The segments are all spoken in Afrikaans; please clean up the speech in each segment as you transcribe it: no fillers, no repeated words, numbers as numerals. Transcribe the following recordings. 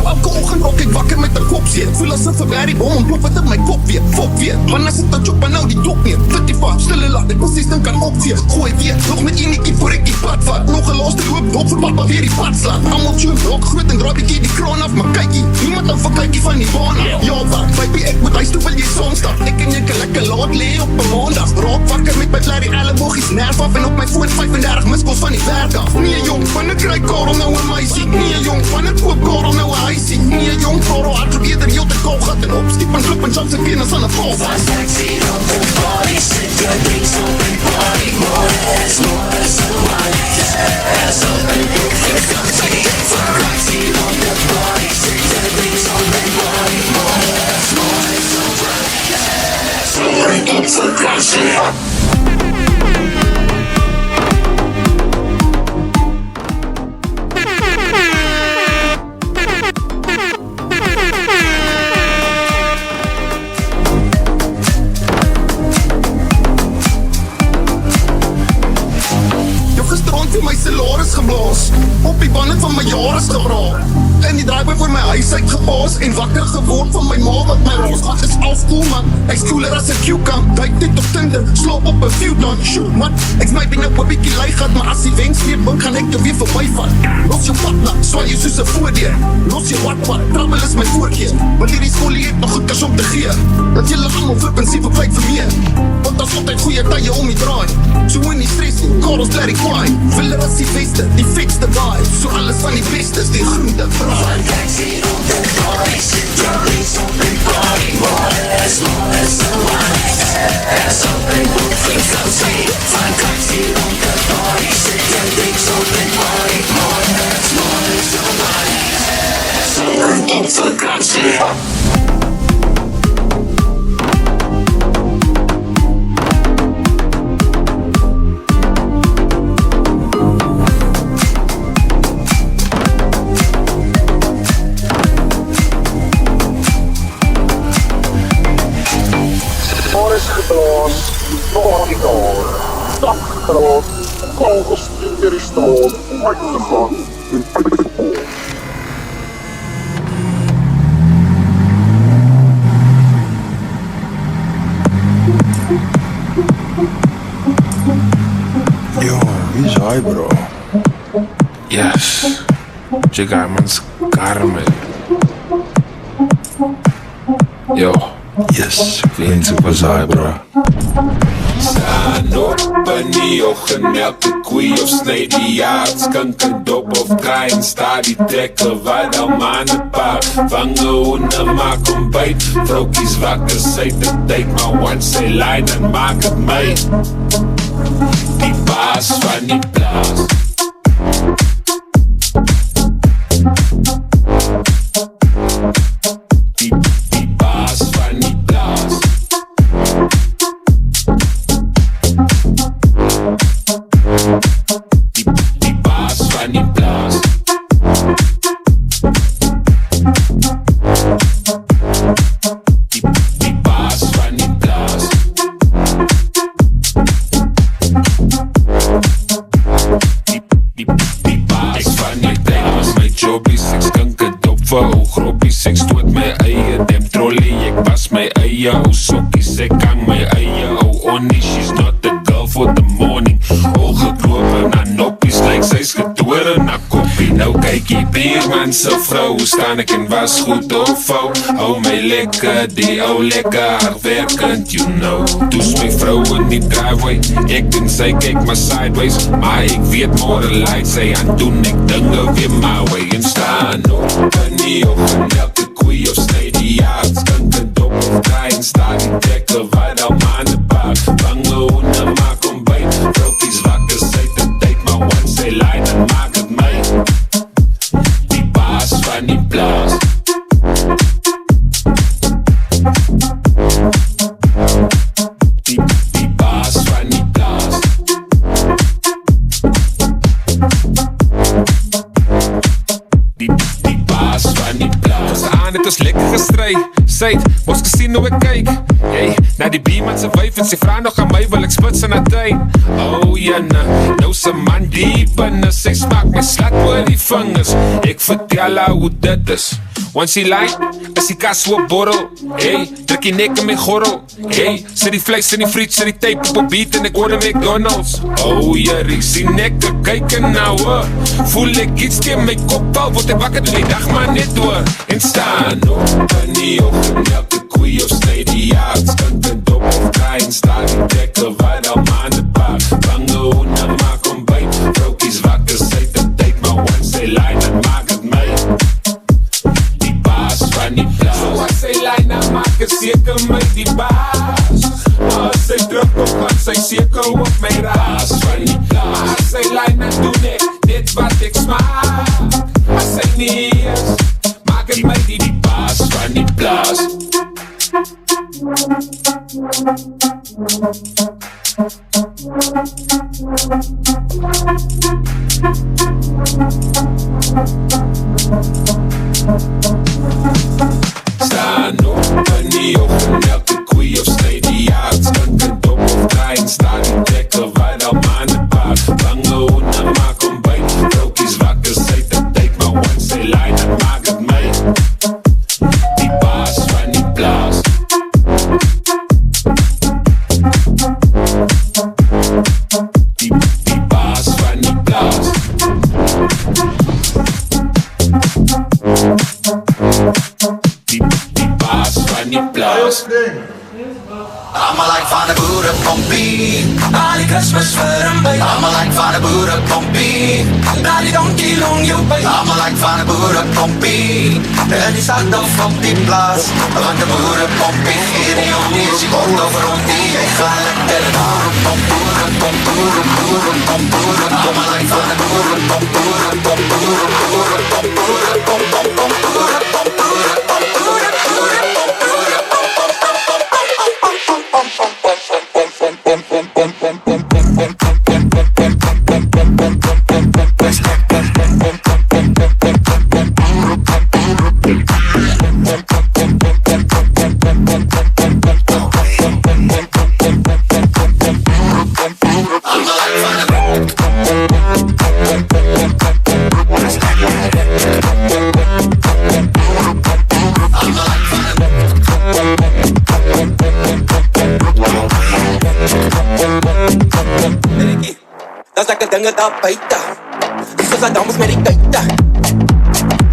elke oggend raak ek wakker met 'n kopseer. Voel asof 'n berry bom ontplof het in my kop weer. Fok weer, want as ek dan chop en nou die dop neer. 35, stille laat, ek presies dan kan opveeg. Gooi weer, nog met enetjie voor ek die pad vat. Nog 'n laaste loop dop vir papa weer die pad slaan. Almal tune blok groot en draai bietjie die kraan af, maar kykie, niemand dan vir kykie van die baan af. Ja, wat, baby, ek moet huis toe wil jy sonstap. Ek en jy kan lekker laat lê op 'n maandag. Raak wakker met my blerrie ellebogies nerf af en op my foon 35 miskos van die werk af. Nee jong, wanneer kry Karel nou 'n meisie? Nee jong, wanneer koop Karel nou 'n huisie? Nee jong, Karel het probeer die hele kool gat en opstiep en klop en jump se penis aan 'n val. Fast taxi on the body, sit your drinks open party, more ass so wine, ass open, it's gonna take fast taxi on the body, sit your drinks open party, more ass so wine, so drink up for taxi. My salaris geblaas, op die bande van my jare gebraak. In die driveway voor my huis uitgepaas en wakker geword van my ma wat my roswag is afkoel man. Ek's cooler as 'n cucumber, duik dit op Tinder, slaap op 'n few dan shoot man. Ek's my binne op 'n bietjie lui gat, maar as die wens weer buk gaan ek jou weer verbyvat. Los jou pad swaai jy soos 'n voordeur. Los jou wat, trouble is my voorkeur. Want hierdie skolie het nog goeders om te gee. Dat julle almal flip en sien vir plek vir meer. Want daar's altyd goeie tye om die draai. So in die stress, Karel's let it quiet. Hulle was die beste, die fikste vibe. So alles van die bestes, die groente braai. Fast taxi on the body, sit your drinks open party, more ass so wine, ass open, it's gonna take fast taxi on the body, sit your drinks open party, more ass so wine, so drink up for taxi. Stap gedraad, kogels in die straat, uit te gaan en uit te gaan. Yo, wie is hij bro? Yes, Jigarman's Carmel. Yo, yes, Vince was hij bro. Staan op in die ochtend, melk de koei of snij die aard. Skink een dop of kraai en sta die trekker waar dan maanden paar. Vangen hoenden, maak ontbijt. Vrouwkies wakker, sy de tijd, maar one say line en maak het my. Die baas van die plaas. Die baas van die plaas. Die baas van die plaas. Die baas van die plaas. Die baas van die plaas. My jobbies, ek skink het op vir ou grobbies. Ek stoot my eie dem trolley. Ek was my eie ou sokkies. Ek hang my eie ou onnie. She's not the girl for the morning. Oogeklope na noppies, lyk sy's getore na koppie. Nou kyk die bierman se vrou, staan ek en was goed opvou. Hou my lekker, die ou lekker hardwerkend, you know. Toes my vrou in die driveway, ek en sy kyk maar sideways. Maar ek weet more like sy aan doen ek dinge weer my way. En staan op in die oggend, elke koei of snij die aard. Skink een dop of draai en sta die trekker waar dan maanden paar. Bange honden maak ontbijt, vrouwkies wakker, sy de tijd, maar one say line en maak het my. Die baas van die plaas. Die baas van die plaas. het ons lekker gestry. Syd, ons gesien hoe ek kyk. Hey, na die bierman se wyf en sy vraag nog aan my, wil ek spits in haar tuin. Oh jenne, nou se man diep binne, sy smaak my slat oor die vingers. Ek vertel haar hoe dit is. Once die lijn, is die kas so borrel. Hey, druk die nek in my gorrel. Hey, sit die vlees in die friet, sit die tape op 'n beat en ek hoor die McDonald's. Oh jyrie, sien nekke, kyk en nou voel ek iets teen my kop al, word ek wakker die dag maar net door. En staan op in die ochtend, elke koei of sny die jaards, kant en dop of draai en staan die dekker, waar al maanden paar, bange hoende maak om byt, vroukies wakker, sy te tyd, maar once die lijn, het maak het my. Van die plaas. So as sy lijn aan maak, is seker my die baas. Maar as sy druk op, gaan sy seker op my raas. Van die plaas. Maar as sy lijn aan doen ek, dit wat ek smaak. As sy nie is, maak het my die baas van die plaas. Staan op in die ochtend, elke koei of sny die jaards, kant en dop of draai en staan die dekker, waar al maanden paar, bange hoende maak om byt, vroukies wakker, sy te tyd, maar once sy lijn, het maak het my, die baas van die plaas. Die baas van die plaas. Die baas van die plaas. Allemaal like van de boerenpompie, al die Christmas vir hom by. Allemaal like van de boerenpompie, al die donkie long jou by. Allemaal like van de boerenpompie, en die sak dan op die plaas. Want de boerenpompie gee nie om nie, sy kort over rond die. Jy gaan lekker boerenpomp, boerenpomp, boerenpomp, boerenpomp. Allemaal like van de boerenpomp, boerenpomp, boerenpomp, boerenpomp, boerenpomp, boerenpomp, boerenpomp, dat ek dinge daar buite, soos dat dames met die kuite.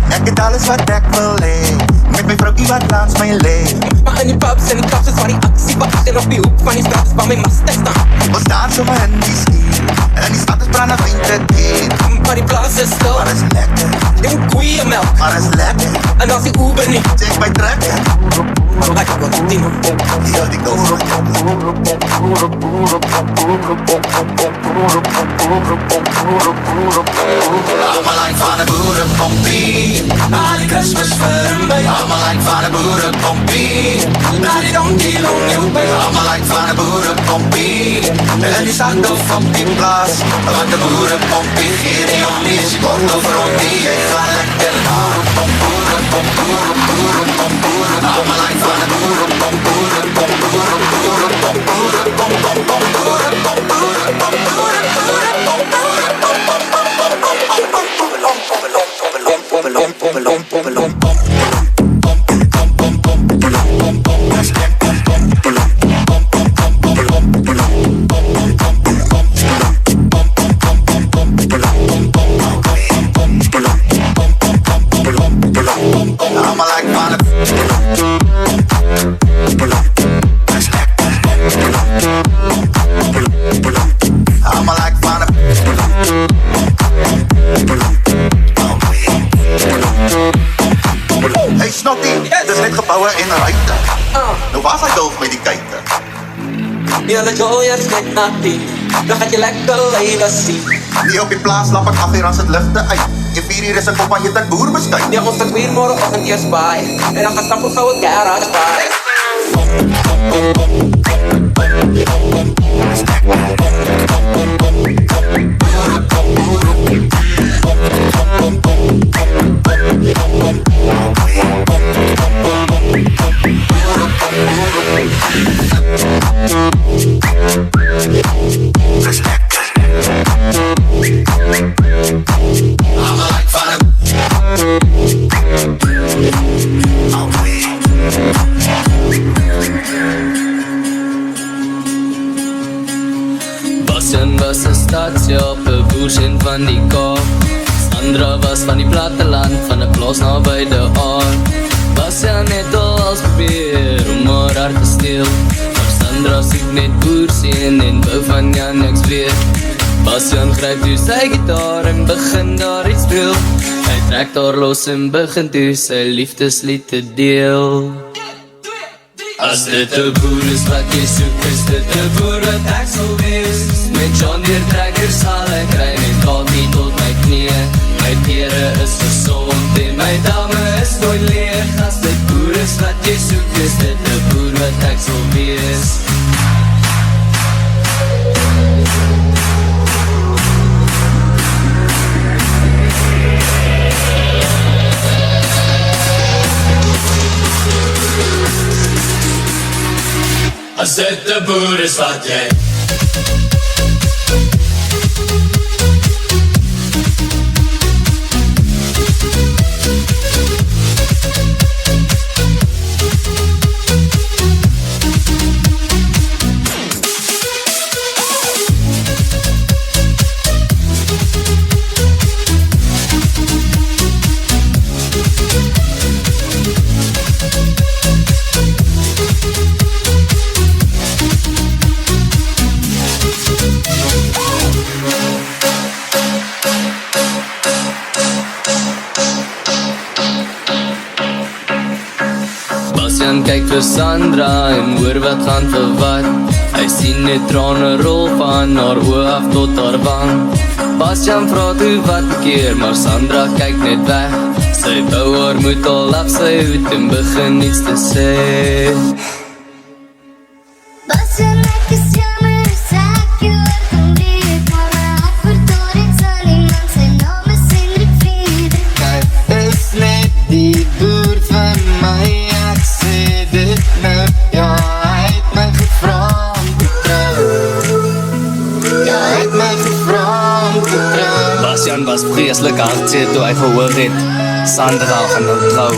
Ek het alles wat ek wil hee, met my vroukie wat langs my lee. Maar in die pubs en die clubs is waar die aksie wat en op die hoek van die straat is waar my Mustang staan. Ons staan sommer in die skier, en die stad is brand en vind het keer. Maar die plaas is stil, Maar is lekker, jy moet koeie melk, maar is lekker. en dan is die Uber nie. Check my trekker, Ek wil die tien, ja die goals van Allemaal like van de boerenpompie, al die Christmas vir hom by. Allemaal like van de boerenpompie, al die donkie long jou by. Allemaal like van de boerenpompie, en die sak dof op die plaas. Want de boerenpompie gee nie om nie, sy kort over rond die. Jy gaan lekker boerenpomp, boerenpomp, boerenpomp, boerenpomp, boerenpomp. Allemaal like van de boerenpomp, boerenpomp, boerenpomp, boerenpomp, boerenpomp, boerenpomp, boerenpomp, boerenpomp, in ruite. Nou waar is hy dolf met die kuite? Julle joyers net na die, dan gaat jy lekker lewe sien. Nie op die plaas lap ek 8 uur as het lichte uit. En 4 uur is ek op aan jy tak boer beskuit. Nee, ons ek weer morgenoggend eers baai, en dan gaan stap ons gauw 'n garage baai. platteland van 'n plaas naby die aard. Bastian het al als probeer om haar hart te steel, maar Sandra soek net boersien en wou van jou niks weet. Bastian gryp toe sy gitaar en begin daar iets speel. Hy trek daar los en begin toe sy liefdeslied te deel. As dit 'n boer is wat jy soek, is dit 'n boer wat ek sal wees. Met John Deere trekker sal ek ry met Kati tot my knie. My pere is gesond en my dame is nooit leeg. As dit boer is wat jy soek, is dit 'n boer wat ek sal wees. As dit 'n boer is wat jy kyk vir Sandra en hoor wat gaan vir wat. Hy sien net trane rol van haar oë af tot haar wang. Bastian vra toe wat keer, maar Sandra kyk net weg. Sy bou haar moed al af sy hoed en begin iets te sê. Bastian, ek is jammer as ek jou oorgeneem, maar my hart verdoor en sal iemand sy naam is Hendrik Frederik. Hy is net die boer van my. Ja, hy het my gevra om te trou. Ja, hy het my gevra om te trou. Bastian was vreeslik hartseer toe hy gehoor het Sandra gaan nou trou.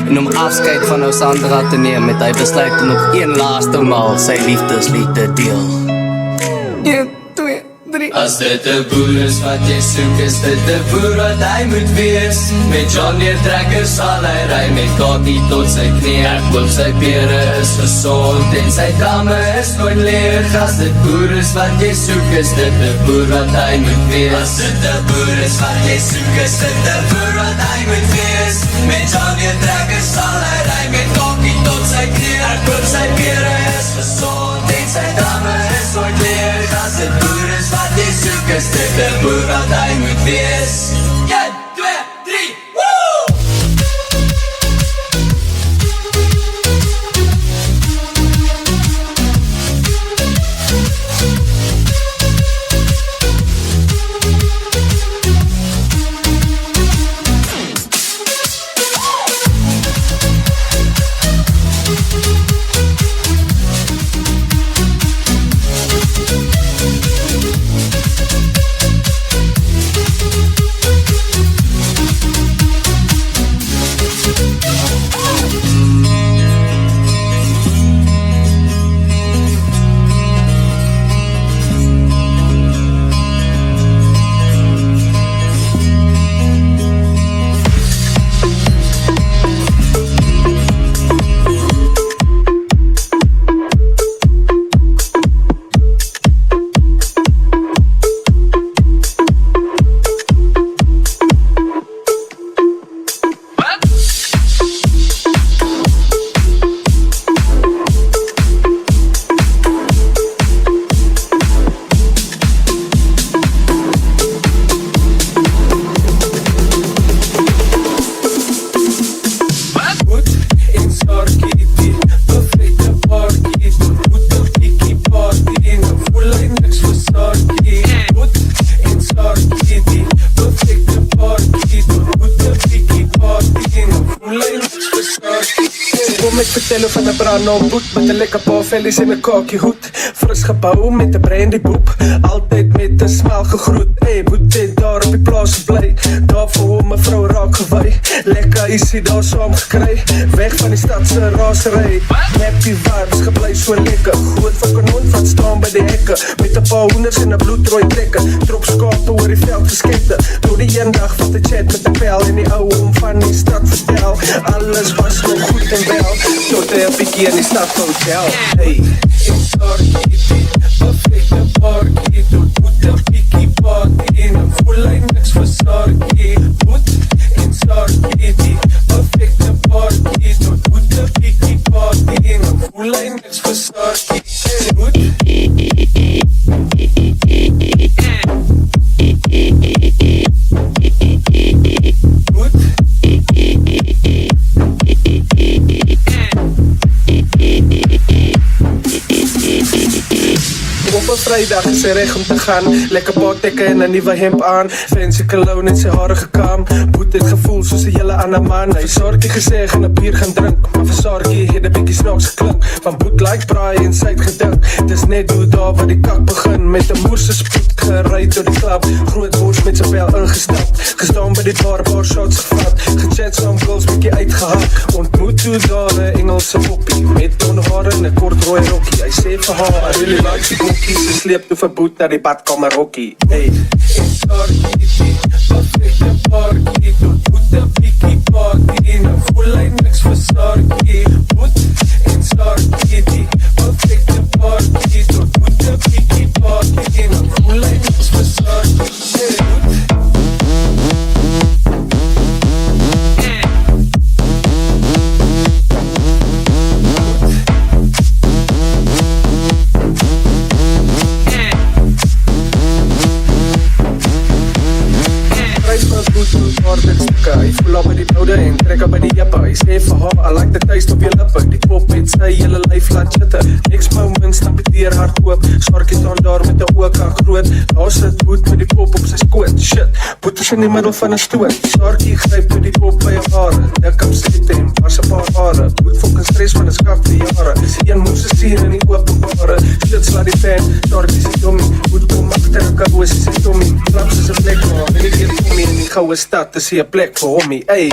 En om afskeid van nou Sandra te neem, het hy besluit om nog een laaste maal sy liefdeslied te deel. 1, 2, 3. As dit 'n boer is wat jy soek, is dit 'n boer wat hy moet wees. Met John Deere trekker sal hy ry met Kati tot sy knie. Ek hoop sy pere is gesond en sy damme is nooit leeg. As dit boer is wat jy soek, is dit 'n boer wat hy moet wees. As dit 'n boer is wat jy soek, is dit 'n boer wat hy moet wees. Met John Deere trekker sal hy ry met Kati tot sy knie. Ek hoop sy pere is gesond en sy damme is nooit leeg. As dit boer is wat jy soek, is dit 'n boer wat hy moet wees. 1, 2, 3, woe! Kom ek vertel hoe van 'n brand boet met 'n lekker paar vellies en 'n kakie hoed. Fris gebou met 'n brandy boep, altyd met 'n smel gegroet. Hey, boet het daar op die plaas gebly, daar vir hom 'n vrou raak gewy. Lekker isie daar saam gekry, weg van die stad se rasery. Happy vibes, gebly so lekker, groot van kanon wat staan by die hekke, met 'n paar hoenders en 'n bloedrooi trekker. Trop skape oor die veld geskepte, tot die een dag wat 'n chat met 'n pel en die ou om van die stad vertel. Alles was nog goed en wel, tot hy 'n bietjie in die stad hotel. Hey, in Sarkie, perfecte parkie, tot moet 'n bietjie party en dan voel hy niks vir Sarkie. Moet in Sarkie, perfecte parkie, tot moet 'n bietjie party en dan voel hy niks vir Sarkie. Hey, moet op 'n Vrydag is hy reg om te gaan, lekker paartekke en 'n nuwe hemp aan, fancy cologne en sy hare gekam. Boet het gevoel soos 'n hele ander man. Hy Sarkie gesê gaan 'n bier gaan drink, maar vir Sarkie het 'n bietjie snaaks geklink. Van Boet like braai en sy het gedink, dis net hoe daar waar die kak begin, met 'n moerse spoed gery tot die klub. Groot bors met sy bel ingestap, gestaan by die bar, paar shots gevat, gechat saam girls bietjie uitgehak. Ontmoet toe daar 'n Engelse poppie met blonde hare en 'n kort rooi rokkie. Hy sê vir haar, I really like die boekie. Ze sleep toe vir Boet na die badkamer rokkie. Hey, in Sarkie, perfecte parkie, tot Boet 'n bietjie party en dan voel hy niks vir Sarkie. Boet in Sarkie, perfecte parkie, tot Boet 'n bietjie party en dan voel hy niks vir Sarkie. Hey, hy voel al by die boude en trek al by die jippe. Hy sê vir haar, I like the taste op jou lippe. Die pop het sy hele lyf laat jitte. Next moment stap die deur hard oop, Sarkie staan daar met 'n oog groot. Daar sit Boet met die pop op sy skoot. Shit, Boet is in die middel van 'n stoot. Sarkie gryp met die pop by haar hare, dik op sy en pas 'n paar hare. Boet fucking stres van 'n skaf vir jare. Sy een moes se stuur in die openbare. Shit slaat die fan, Sarkie sê dommie. Boet kom agter 'n kabos sê dommie. Klaps is 'n plek maar, en ek weet kom in die goue stad te sien 'n plek vir homie. Hey,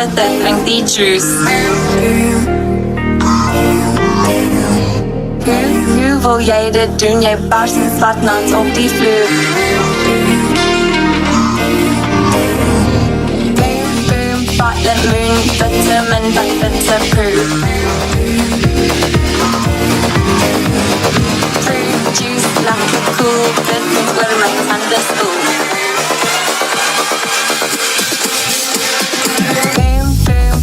dit drink die juice. Hoe wil jy dit doen? Jy bars en slat nat op die vloer. Boom, boom, Bartlett moon, vitamin, but bitter-proof. Fruit juice, lekker cool, dit is oor my tandestoel. Boom, boom,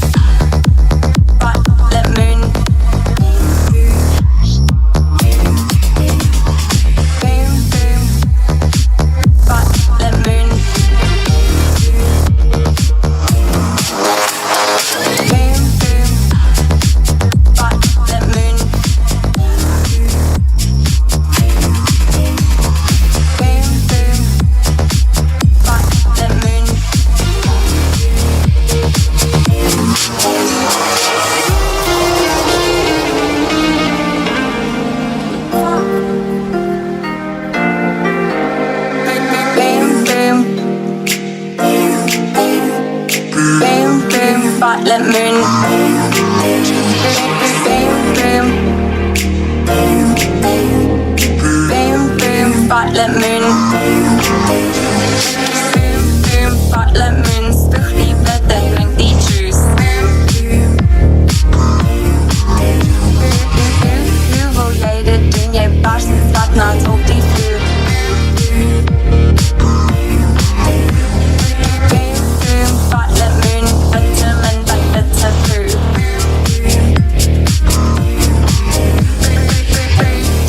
spotlight moon. Boom, boom, spotlight moon. Boom, spotlight moon. Spuug die witte, drink die juice. Hoe wil jy dit doen? Jy barst en spat nat op die vloer. Spotlight moon, vitamin by vitaproof.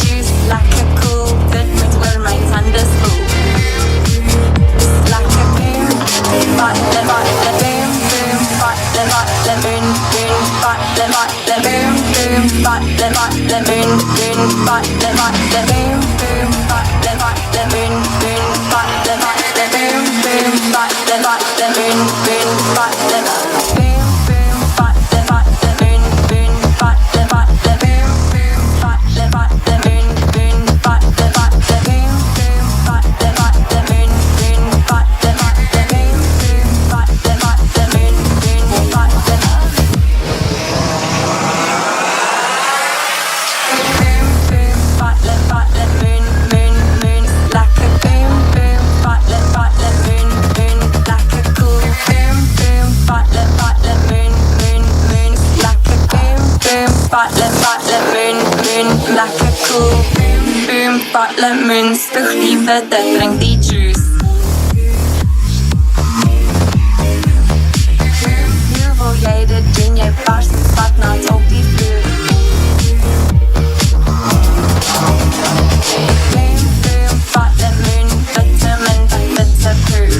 Juice like a cool, dit moet oor my tande spoel. Like a boom, spotlight, spotlight, boom, boom, spotlight, spotlight, moon, moon, spotlight, spotlight, boom, boom, spotlight, spotlight, moon, moon, spotlight, spotlight, boom, boom, spotlight, spotlight, moon, moon, spotlight, spotlight, boom, boom, spotlight, spotlight, moon, moon, spotlight, boom, boom, spotlight, spotlight, moon, moon, spotlight, spotlight, boom, boom, spotlight, spotlight, moon, moon, spotlight, spotlight, boom, boom, spotlight, spotlight, moon, moon, spotlight, spotlight, boom, boom, spotlight, spotlight, moon, moon, spotlight. Spotlight, spotlight, moon, moon, moon, like a boom, boom, spotlight, spotlight, moon, moon, like a cool boom, boom, spotlight, spotlight, moon, moon, moon, like a boom, boom, spotlight, spotlight, moon, moon, like a cool boom, boom, spotlight, moon, spuug die witte, drink die juice. Hoe wil jy dit doen? Jy barst en spat nat op die vloer. Boom, boom, spotlight moon, vitamin by vitaproof.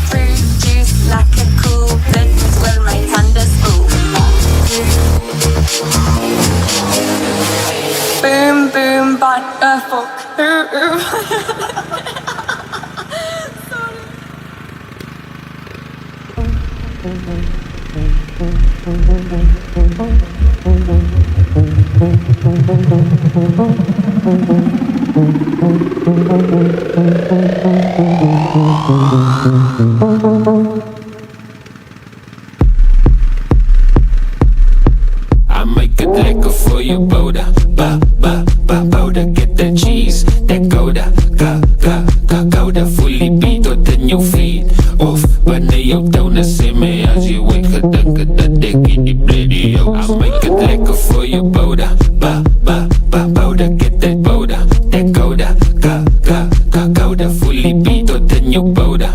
Fruit juice like a cool, dit moet oor my tande spoel. Boom, boom, butterfuck. I make it lekker for you, boda. Boda, get that cheese, that gouda, gouda, fully beat tot in jou feet. Of wanneer jou tonen sê my as jy weet gedink dat ek in die bloody jou. I make it lekker for you, boda. Boda, get that boda, that gouda, gouda, fully beat tot in jou boda.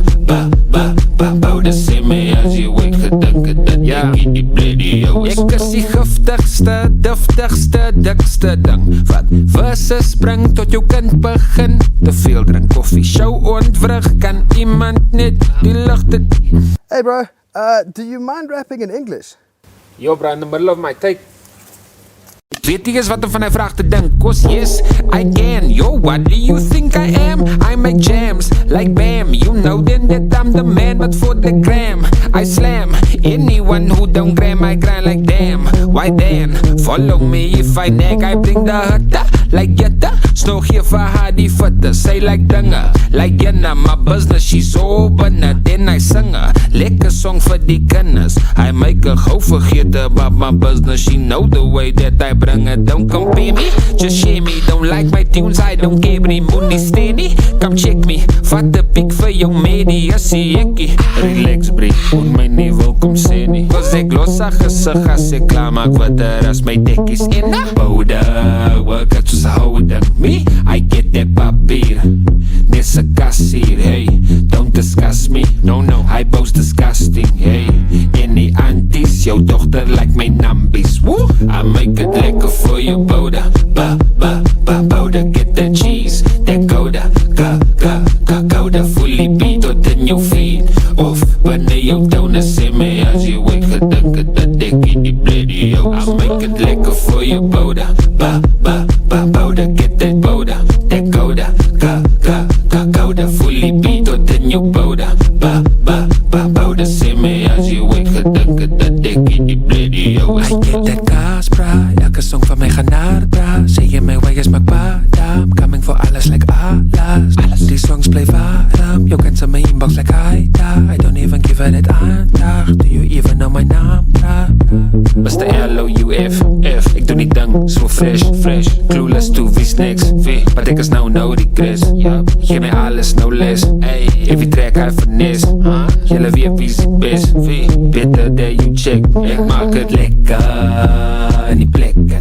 Boda sê my as jy weet gedink dat ek in die bloody jou. Ek is die giftigste, duftigste, dikste ding wat verses bring tot jou kind begin te veel drink koffie. Show ontwrig, kan iemand net die lichte... Hey bro, do you mind rapping in English? Yo bro, in the middle of my take. Weet jy eens wat van hy vraag te dink? Cause yes, I can. Yo, what do you think I am? I make jams, like bam. You know then that I'm the man, but for the gram I slam anyone who don't gram, I grind like damn. Why then? Follow me if I nag, I bring the hitte like jette. Snow gee vir haar die fitte, sy like dinge, like jenna. My business, she's so binne, then I sing her lekker song vir die kinders. I make her gou vergeet about my business. She know the way that I bring it. Don't compare me, just share me. Don't like my tunes, I don't care. Die moenie steenie, come check me. Vat die piek vir jou medie, as die ekkie. Relax brie, moet my nie wil kom sê nie. Cause ek los haar gesig as ek klaar maak wat as my dekkies. En na boude, work uit soos houding. Me, I get that papier. Dis a kassier, hey. Don't discuss me, no, I boast disgusting, hey. En die aunties, jou dochter like my nambies. Woo, I make it lekker for you, boude. Boude, get that cheese, that gouda, gouda, fully beat tot in jou feet. Of wanneer jou tonen sê my as jy weet gedink dat ek in die bloody jou. I make it lekker for you, boude. Boude, get that bouda, that gouda, gouda, fully beat tot in jou bouda. Boude sê my as jy weet gedink dat ek in die bloody jou. I get that gas, bra, elke song van my gaan naar, bra. Sê jy my way is my padam, coming for alles like alas. Die songs bly warm, jou kan sy my inbox like hi, da. fresh, clueless to wie's next. Maar ek is nou die Chris. Geef my alles, nou les. Every track hy finesse. Julle weet wie's die best. Better that you check. Ek maak het lekker in die plekke.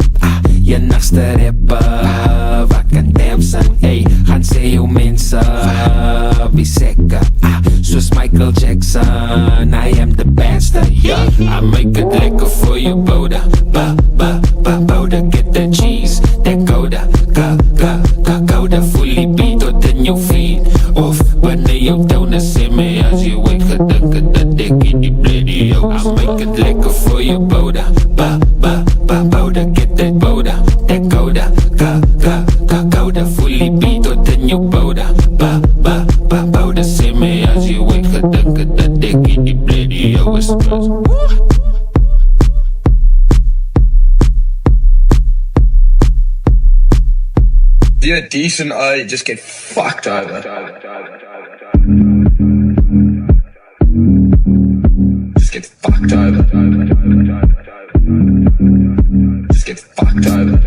Je nachtste rapper, wat kan dansen? Gaan sê jou mense, wie seker? Soos Michael Jackson, I am the best. I make it lekker for you, Boda. Boda, get the cheese, that Gouda. Gouda, fully beat tot in jou feet. Of wanneer jou tonen sê my as jy wake, gedink dat ek in die radio. I make it lekker for you, Boda. Boda, get that Boda. That Gouda, Gouda, fully beat tot in jou Boda. Boda, sê my as jy wake, gedink dat ek in die radio is. You're decent, I just get fucked over. Just get fucked over. Just get fucked over.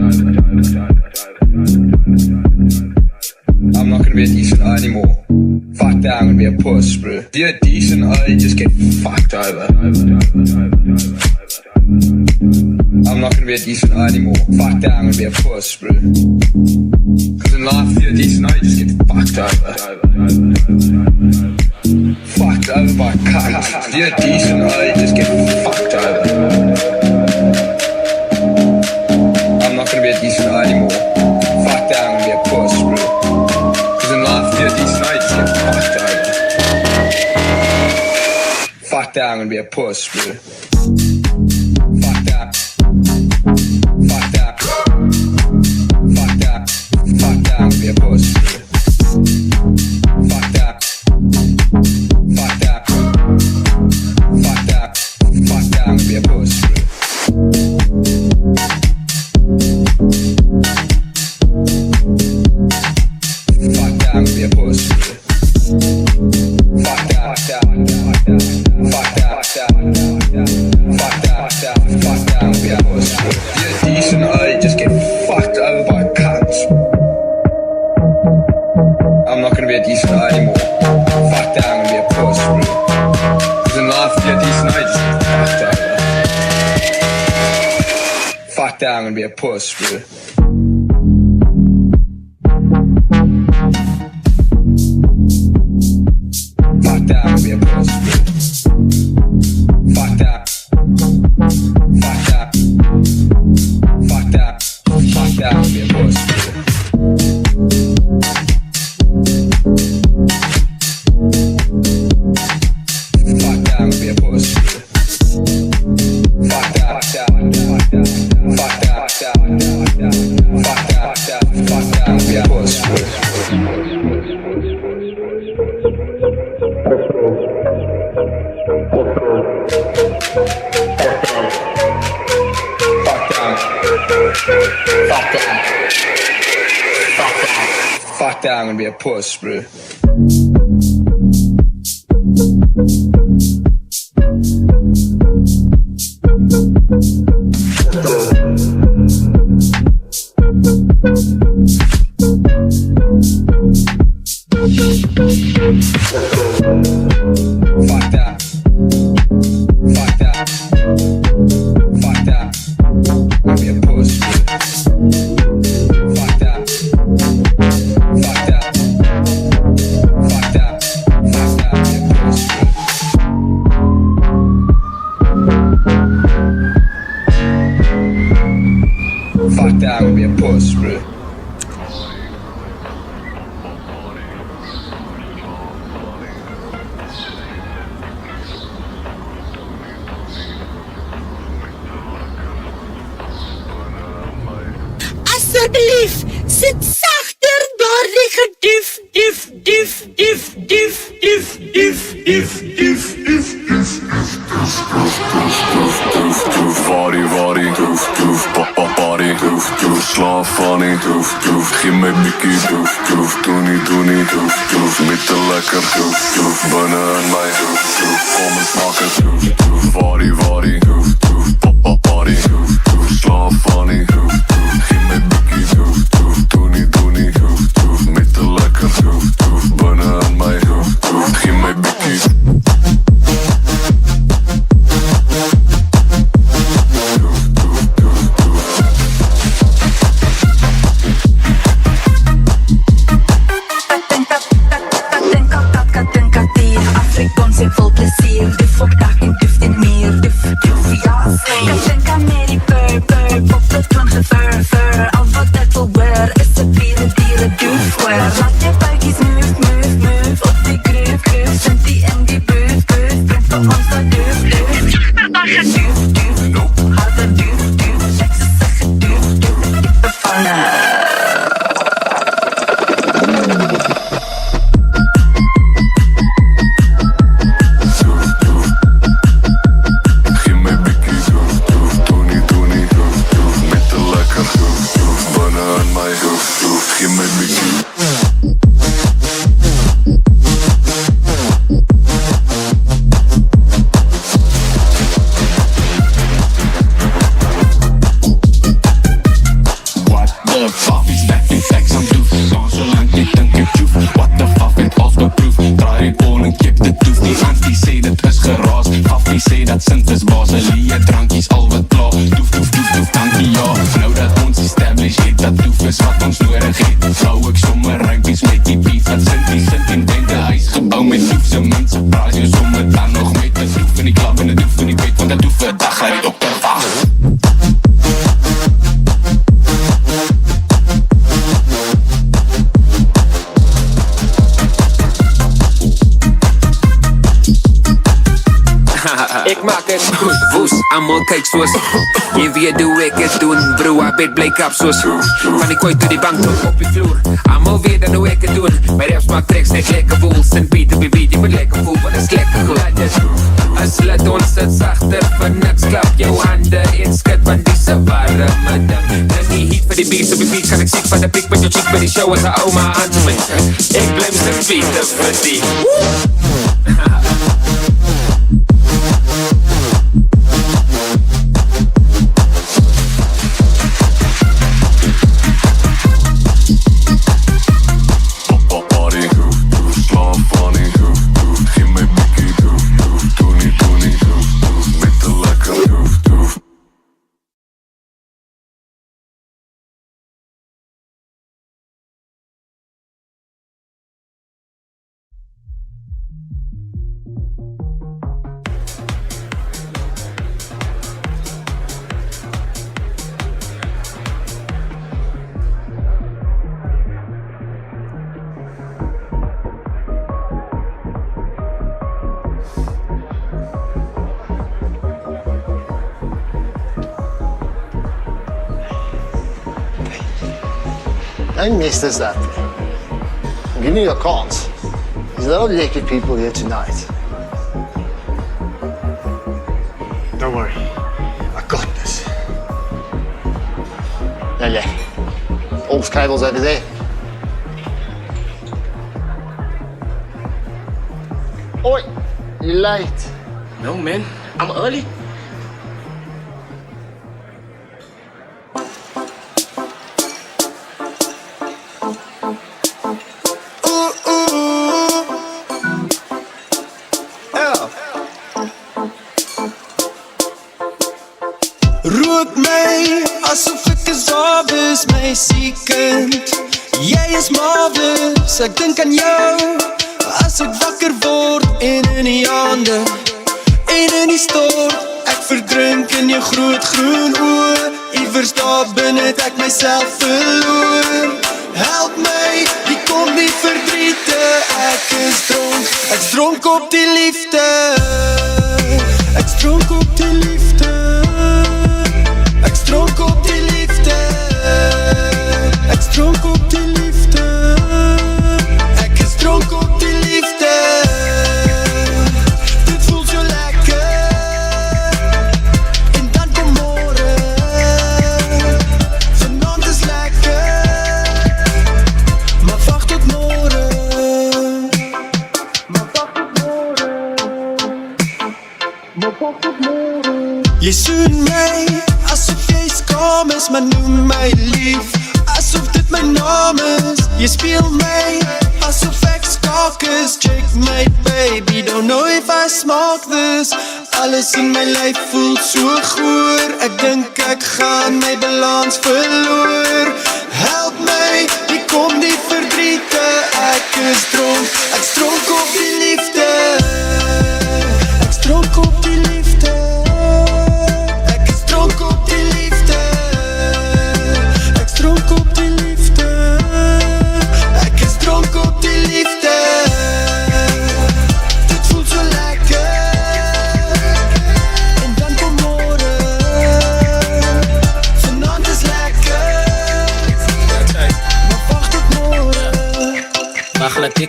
I'm not gonna be a decent I anymore. Fuck that, I'm gonna be a puss, bro. You're decent, I just get fucked over. I'm not gonna be a decent I anymore. Fuck that, I'm gonna be a puss, bro. Cause in life, if you're decent, I just get fucked over. Fucked over by cunts. If you're decent, I just get fucked over. I'm not gonna be a decent I anymore. Fuck that, I'm gonna be a puss, bro. Cause in life, if you're decent, I just get fucked over. Fuck that, I'm gonna be a puss, bro. Fuck that. Fuck that. Fuck that. Fuck that, I'm gonna be a puss. Fuck that. Fuck that. Fuck that. Fuck that, I'm gonna be a puss. Fuck that, I'm gonna be a puss. Fuck that. Fuck that. Fuck that. Fuck that. Fuck that, I'm gonna be a puss. You're decent, I just get fucked over by cunts. I'm not gonna be a decent I anymore. Fuck that, I'm gonna be a puss, bro. Cause in life, if you're decent I just get fucked over. Fuck that, I'm gonna be a puss, bro. Fuck that, I'm gonna be a puss, bro. Fuck that. Fuck that. Fuck that. Fuck that, I'm gonna be a puss, bro. Fuck that, I'm gonna be a puss, bro. Fuck that. Fuck that. Fuck that. Fuck that. Fuck that. Fuck that, I'm gonna be a puss, bro. Fuck that, I'm gonna be a puss, bro. Fuck that. Fuck that. Fuck that. I'm gonna be a puss, bro. Fuck that. Fuck that. Fuck that. Fuck that. I'm gonna be a puss, bro. Fuck that, I'm gonna be a puss, bro. Asseblief, sit sagter daardie gedief, Body, slaap funny, geef my bikkie, doe niet, met te lekker, binne in my, kom en smaak het, body, slaap funny, geef Afrikaans, ek wil plesier. Duf op dak en duf in meer. Duf, ja, sê. Ek dink aan Mary Purr, pop de toon gefur. Al wat ek wil hoor, is die diere duf hoor. Laat jou buikies move, op die groove, vind die in die booth, bring vir ons dat duf. Duf, harde duf, ek sê duf, ek bevangen. Ek maak het woes, allemaal kyk soos jy weet hoe ek het doen, bro, I bet bly kap soos van die kooi tot die bank tot op die vloer, allemaal weet dan hoe ek het doen, my raps maak treks net lekker voel, sin beat op die beat, jy moet lekker voel, want is lekker goed, as laat ons het sachter van niks, klap jou hande en skit van die se warme ding, dan die heat vir die beats op die beat, kan ek siek van die pik met jou cheek by die show as a oma aan te mix, ek blame sy beat vir die I missed this that. I'm giving you a chance. There's a lot of naked people here tonight. Don't worry. I got this. Lele. All cables over there. Oi, you late? No, man. I'm early. Rook my asof ek 'n zob is, my siekend. Jy is marvelous, ek dink aan jou as ek wakker word en in die hande en in die stort. Ek verdrink in jou groot groen oë. Iewers daar binne het ek myself verloor. Help my, hier kom die verdriete. Ek's dronk op die liefde. Ek's dronk op die liefde. Ek's dronk op die liefde. Ek's dronk op die liefde. Ek is dronk op die liefde. Dit voelt so lekker. En dan kom môre. Vanaand is lekker. Maar wacht tot môre. Maar wacht tot môre. Maar wacht tot môre. Jy soen my asof jy skaam is, maar noem my lief asof dit my naam is. Jy speel my asof ek skak is. Checkmate baby, don't know if I smoke this. Alles in my lyf voel so goor. Ek dink ek gaan my balans verloor. Help my, hier kom die verdriete. Ek's dronk op die liefde.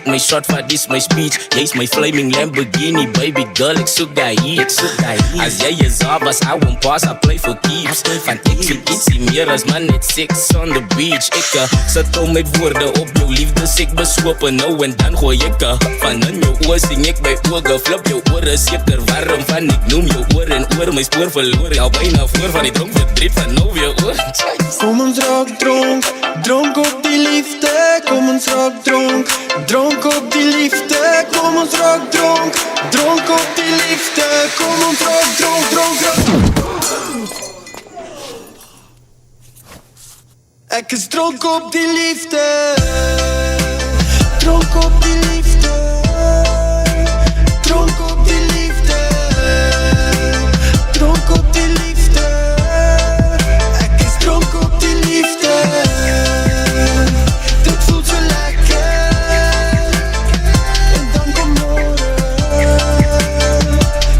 Take my shot, vat dis my speech. Jy's my flaming Lamborghini, baby girl, ek soek die hier. As jy is af, as I won't pass, I play for keeps. Van ek soek ietsie meer as man net sex on the beach. Ek sit om met woorde op jou liefdes, ek besoop en nou en dan gooi ek van in jou oor sing ek by oge, flip jou oor is seker warm van ek noem jou oor en oor my spoor verloor, al bijna voor van die dronk verdriet van nou weer oor. Kom ons raak dronk, dronk op die liefde. Kom ons raak dronk, dronk op die liefde. Kom ons raak dronk, dronk op die liefde. Kom ons raak dronk, dronk. Ek is dronk op die liefde. Dronk op die liefde. Dronk op die liefde. Dronk op die liefde. Ek is dronk op die liefde. Dit voelt so lekker. En dan kom morgen.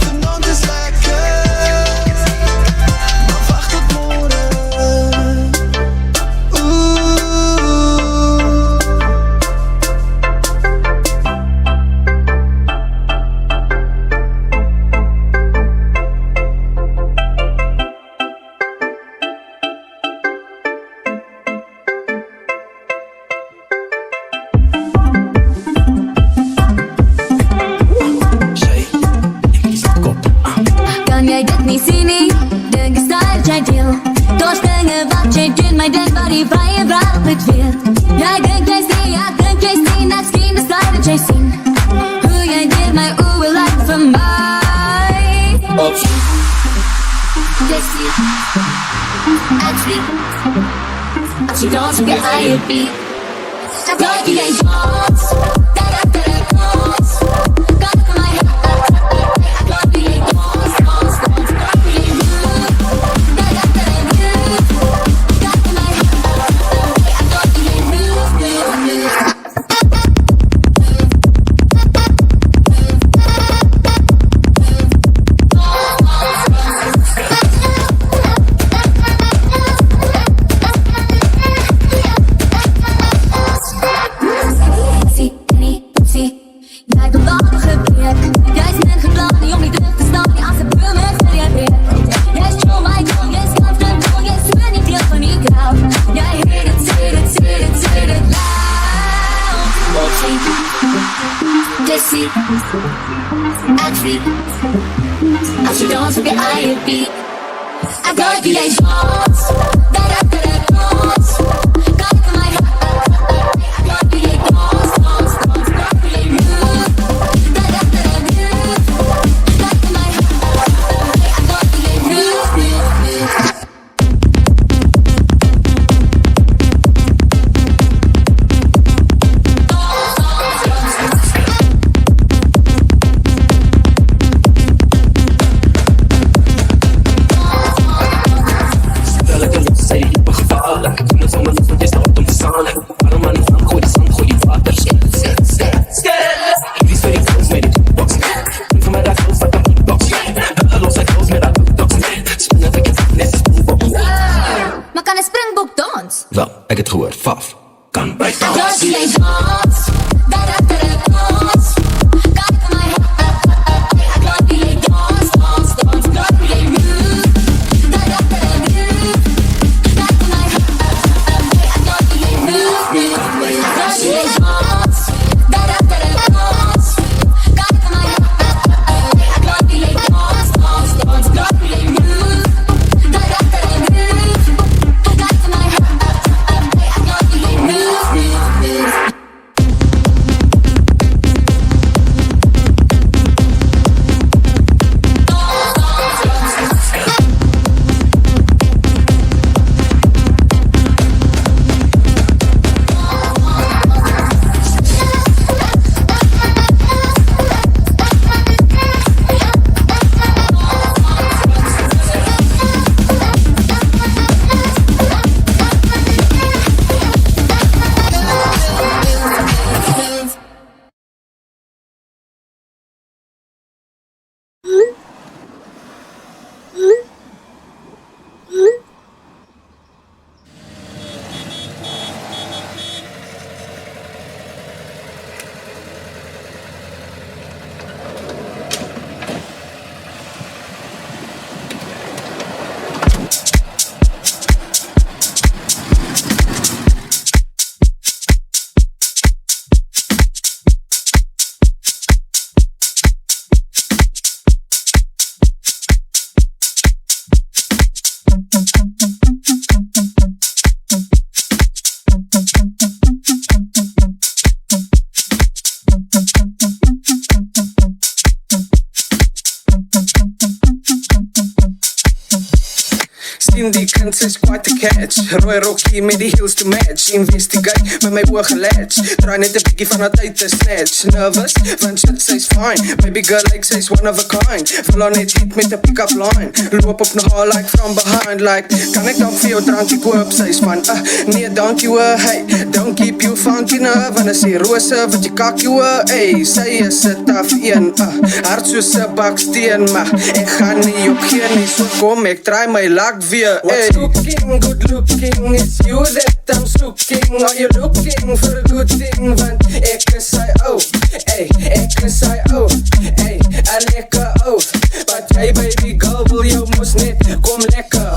Vanavond is lekker. Maar wacht tot morgen. Kan jy dit nie sien nie? Dink is daar jy deel. Daar's dinge wat jy doen, my dink wat die vrye wêreld het weer. Jy dink jy sien, ek sien die side dat jy sien. Hoe jy deur my oë laat vir my. Jy sien, ek sien. As jy dans op jy eie beat. Like jy dans, da-da-da-da dans. Got it in my head, I can't be a dance, dance, dance. Got me in mood, da-da-da-da mood. Got it in my head, I can't be a mood, mood, mood. Als je dans op je eigen beat. I got die eens dans, da-da-da-da dans. Got it in my head, I got die eens dans, dans, dans. Got die eens move, da-da-da-da move. Got it in my head, I got die eens move, move, move. Maar kan een springbok dans? Wel, ek het gehoor, Faf kan by dans. Dans die eens dans, da-da-da-da dans. Got it in my head, I got die eens dans, dans, dans. Got die eens move, da-da-da-da move. Got it in my head, I got die eens move, move, move. Dans die eens dans, da-da-da-da dans. Got it in my head, I got die eens dans, dans, dans. Got die eens move, da-da-da-da move. Got it in my head, I got die eens move, move, move. sien die kind sy's quite a catch. Rooi rokkie met die heels to match. Investigate met my oog gelatch. Draai net 'n bietjie van haar tyd te snatch. Nervous, want shit sy's fine. Baby girl like sy's one of a kind. Val on net hit met 'n pick-up line. Loop op na haar like from behind. Like, kan ek dalk vir jou drankie koop? Sy's van, nee dankie hoor. Hey, don't keep you funky nou. Want as die rose wat jy kakkie hoor. Hey, sy is 'n tough een. Hart soos 'n baksteen. Maar ek gaan nie opgee nie. So kom ek try my luck weer. What's cooking, good looking? It's you that I'm looking. Are you looking for a good thing? Want ek is sy hey, ek is sy hey, a lekker but hey baby girl, wil jou mos net kom lekker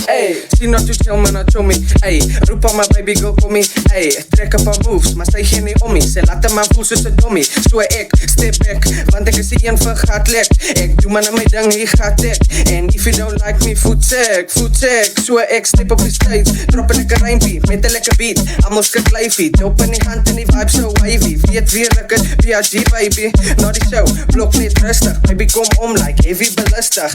hey, sien not to chill man, not show me, hey, roep aan my baby girl, kom me, hey, trek op haar moves, maar sy gee nie om me, sy laat hem aan voel soos 'n dommie, so ek step back, want ek is die een vir gaat lek, ek doe man aan my ding, hier gaat ek, and if you don't like me, voet sek, so ek step op die stage, drop 'n lekker rympie, met 'n lekker beat, almal skik lyfie, dop in die hand en die vibe so wavy, weet weer ek is PRG baby, na die show, blok net rustig, baby kom om like heavy belustig,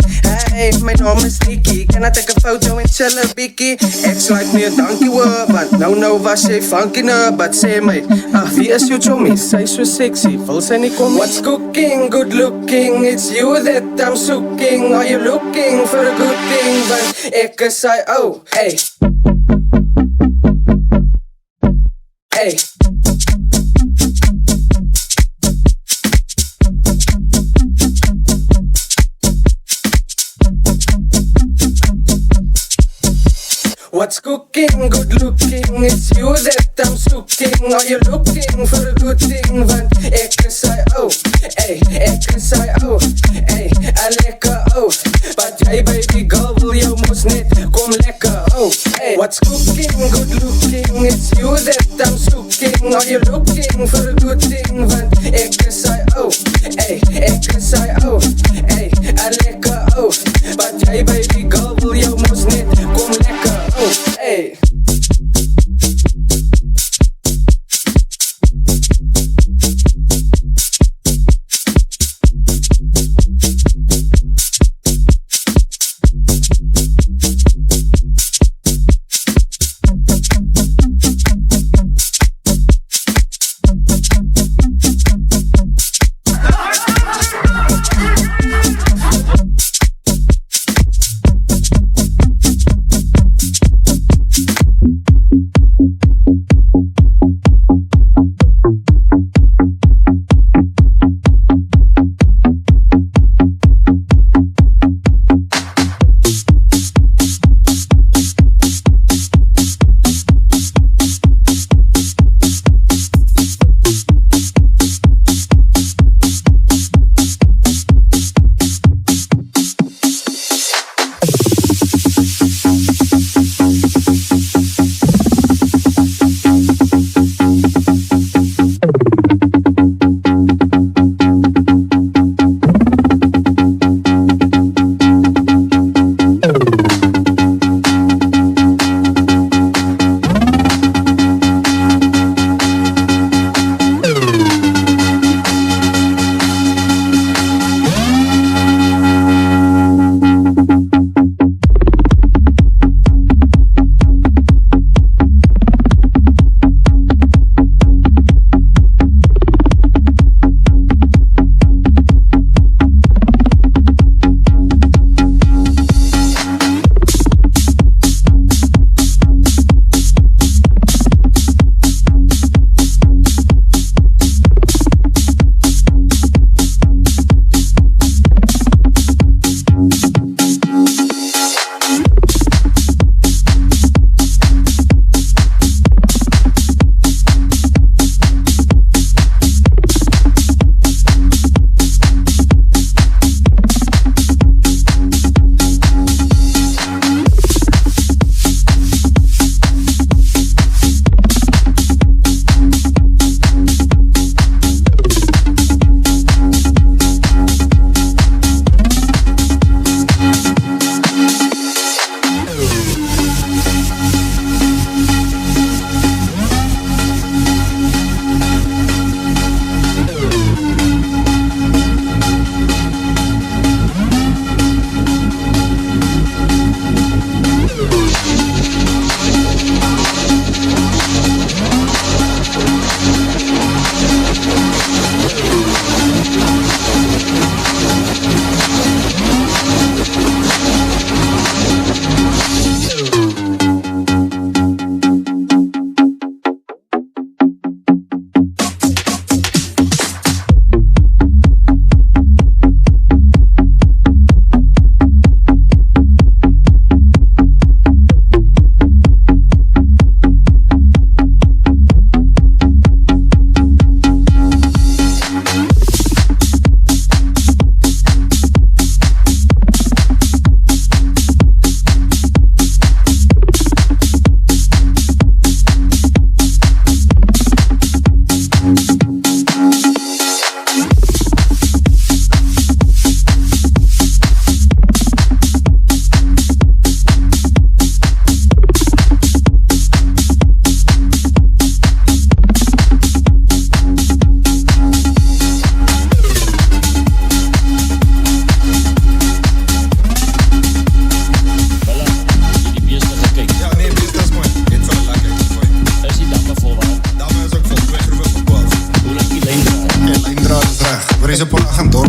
hey, my naam is Nikki, kan ek 'n foto en chill 'n bietjie, ek slide meer dankie hoor, want nou was sy funky nou, but sê my, wie is jou chommy, sy so sexy, wil sy nie kom, what's cooking, good looking, it's you that I'm soaking, are you looking for a good thing, want ek is sy hey, hey, what's cooking, good looking, it's you that I'm soaking, are you looking for a good thing, want ek is sy hey, ek is sy hey, a lekker but hey baby girl, wil jou mos net kom lekker hey, what's cooking, good looking, it's you that I'm soaking, are you looking for a good thing, want ek is sy hey, ek is sy hey, a lekker but hey baby girl, wil jou mos net kom lekker hey.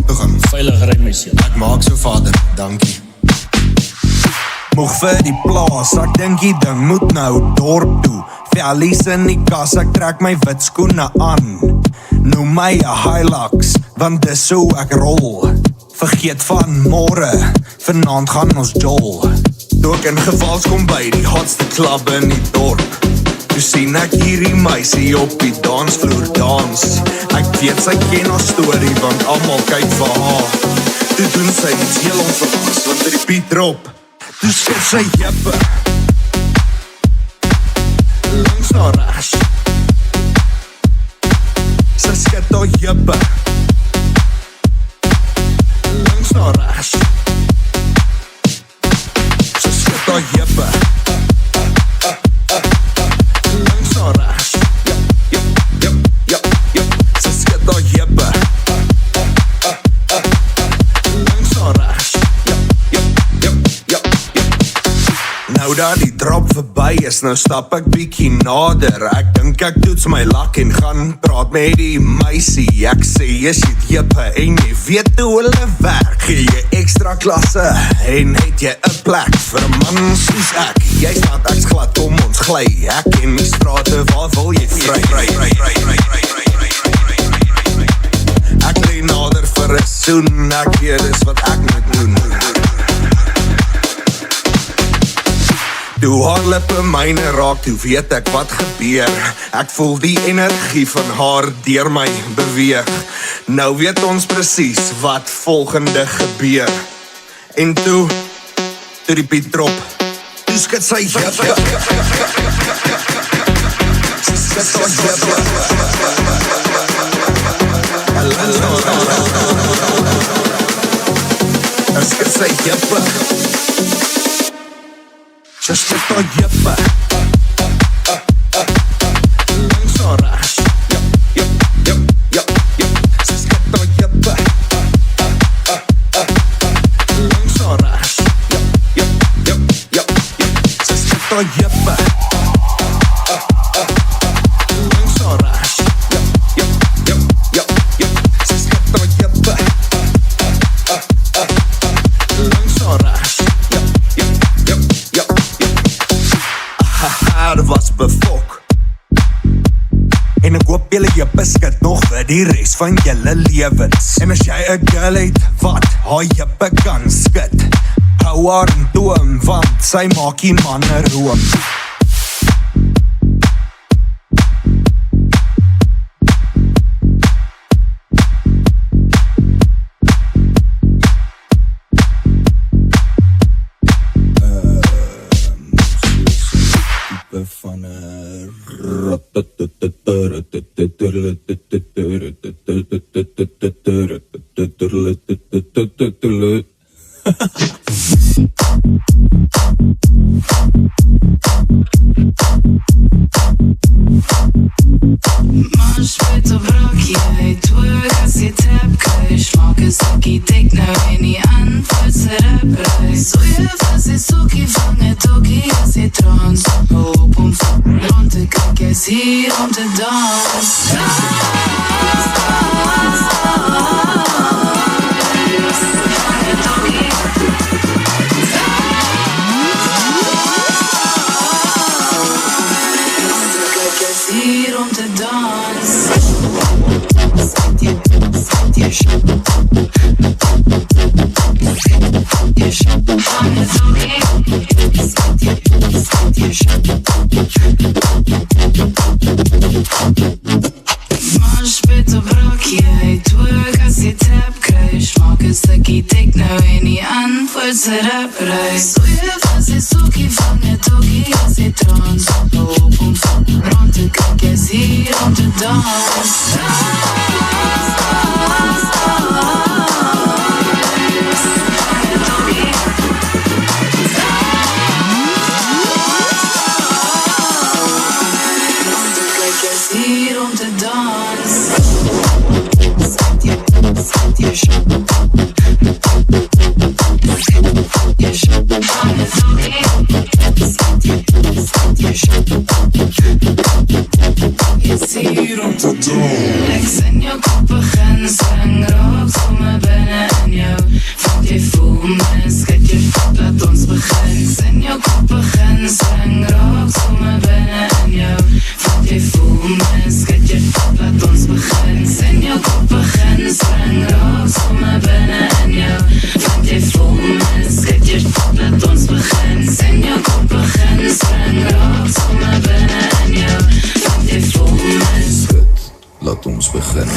dorp toe gaan. Veilig ry my seun. Ek maak so vader, dankie. Moeg vir die plaas, ek dink die ding moet nou dorp toe. Vellies in die kas, ek trek my wit skoene aan. Noem my 'n Hilux, want dis so ek rol. Vergeet van môre, vanaand gaan ons jol. Toe ek in Gevals kom by die hotste club in die dorp. Toe sien ek hierdie meisie op die dansvloer dans. Ek weet sy ken haar storie, want almal kyk vir haar. Toe doen sy iets heel onverwags, want die beat drop. Toe skud sy jippe langs na regs. Sy skud haar jippe langs na regs. Sy skud haar jippe langs na regs. Sy skud haar jippe langs na regs. Nou dat die drop verby is, nou stap ek bietjie nader. Ek dink ek toets my lak en gaan praat met die meisie. Ek sê jy sit jippe en jy weet hoe hulle werk. Gee jy ekstra klasse en het jy 'n plek vir 'n man soos ek. Jy staat ek's glad om ons gly. Ek ken die strate, waar wil jy vry? Ek lê nader vir 'n soen. Ek weet dis wat ek moet doen. Toe haar lippe myne raak, toe weet ek wat gebeur. Ek voel die energie van haar deur my beweeg. Nou weet ons presies wat volgende gebeur. En toe die beat drop, toe skud sy jippe. Sy skud haar jippe. Sy skud sy jippe. Sy skud haar jippe langs na regs. Sy skud haar jippe langs na regs. Sy skud haar jippe langs na regs. Sy skud haar jippe langs na regs. Dit was befok. En ek hoop julle jippe skud nog vir die res van julle lewens. En as jy 'n girl het wat haar jippe kan skud, hou haar in toom, want sy maak die manne room. Van 'n Mars met op rokje, twerk as jy tap kruis. Maak een stukkie dik nou en die antwoord sy rapruis. So jy vas jy soekie vang het ookie as jy trans. Hoop om rond te kyk, jy is hier om te dans. Hier om te dansen. Mars met op rokje, twerk as jy tap kruis. Maak een stukkie dik nou en die antwoord sy rapruis. So jy vas jy soekie vang het ookie as jy trans. Hoop om rond te kyk, jy is hier om te dans. Hier om te dansen. Is hier om te dansen. laat ons begin.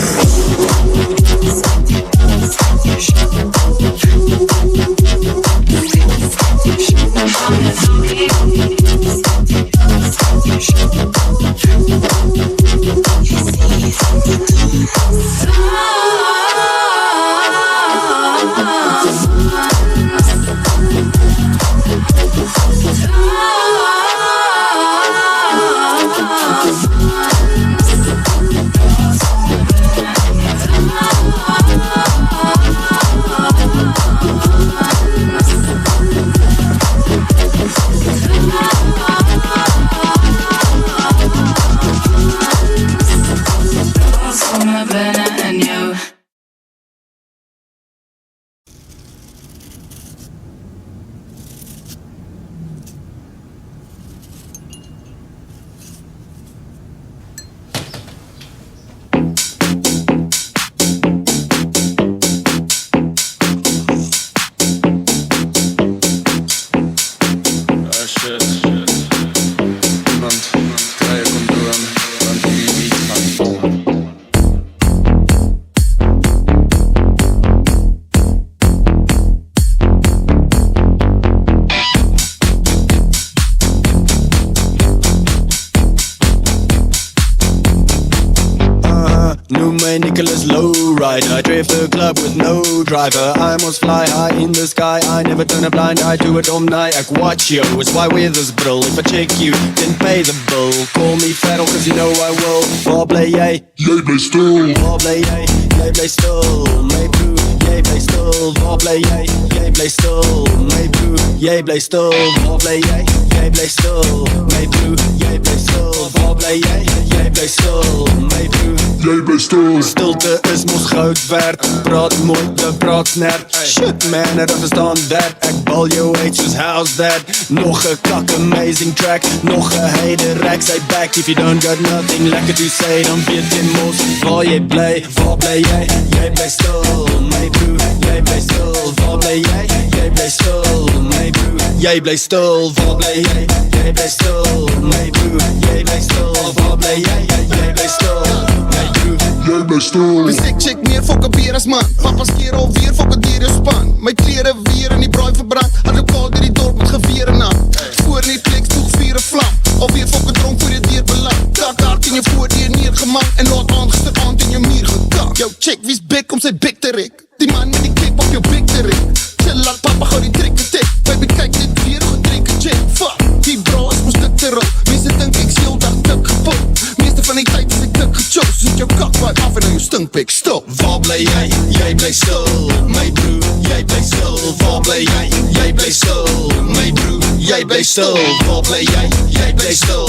Nicholas Lowrider, I drift the club with no driver. I must fly high in the sky, I never turn a blind eye to a dom night. Ek watch you, it's why with us bro. If I check you, then pay the bill. Call me Federal, cause you know I will. Waar bly jy? Jy bly stil. Waar bly jy? Jy bly stil. My bro, jy bly stil. Waar bly jy? Jy bly stil. My bro, jy bly stil. Waar bly jy? Jy bly stil. My bro, jy bly stil. Waar bly jy? Jy bly stil. My bro, jy bly stil. Stilte is mos goud werd. Praat mooi, te praat snert. Shit man, I don't understand that. Ek bal jou uit soos how's that. Nog 'n kak amazing track. Nog 'n hater rack sy back. If you don't got nothing lekker to say, dan weet jy mos waar jy bly. Waar bly jy? Jy bly stil. My bro, jy bly stil. Waar bly jy? Jy bly stil. My bro, jy bly stil. Waar bly jy? Jy bly stil. My bro, jy bly stil. Waar bly jy? Jy bly stil. My bro, jy bly stil. Die sick chick meer fokke beer as man. Papa's keer alweer fokke dier jou span. My klere weer in die braai verbrand. Advokaal deur die dorp met geweer en aan. Voor in die plek toeg vier 'n vlam. Alweer fokke dronk voor jy deur beland. Kak hard in jou voordeur neergeman. En laat aangister aand in jou muur gekak. Jou chick wie's bek om sy bek te rek. Die man met die klip op jou bek te rek. Chill laat papa gou die trek getek. Baby kyk dit weer gedrink check. Fuck, die bro is mos stuk te rol. Mense dink ek seel dag dik gepop. Meeste van die tyd is ek dik gechos. Sit jou kak waai af en nou jou stinkpik stop. waar bly jy? Jy bly stil. My bro, jy bly stil. Waar bly jy? Jy bly stil. My bro, jy bly stil. Waar bly jy? Jy bly stil.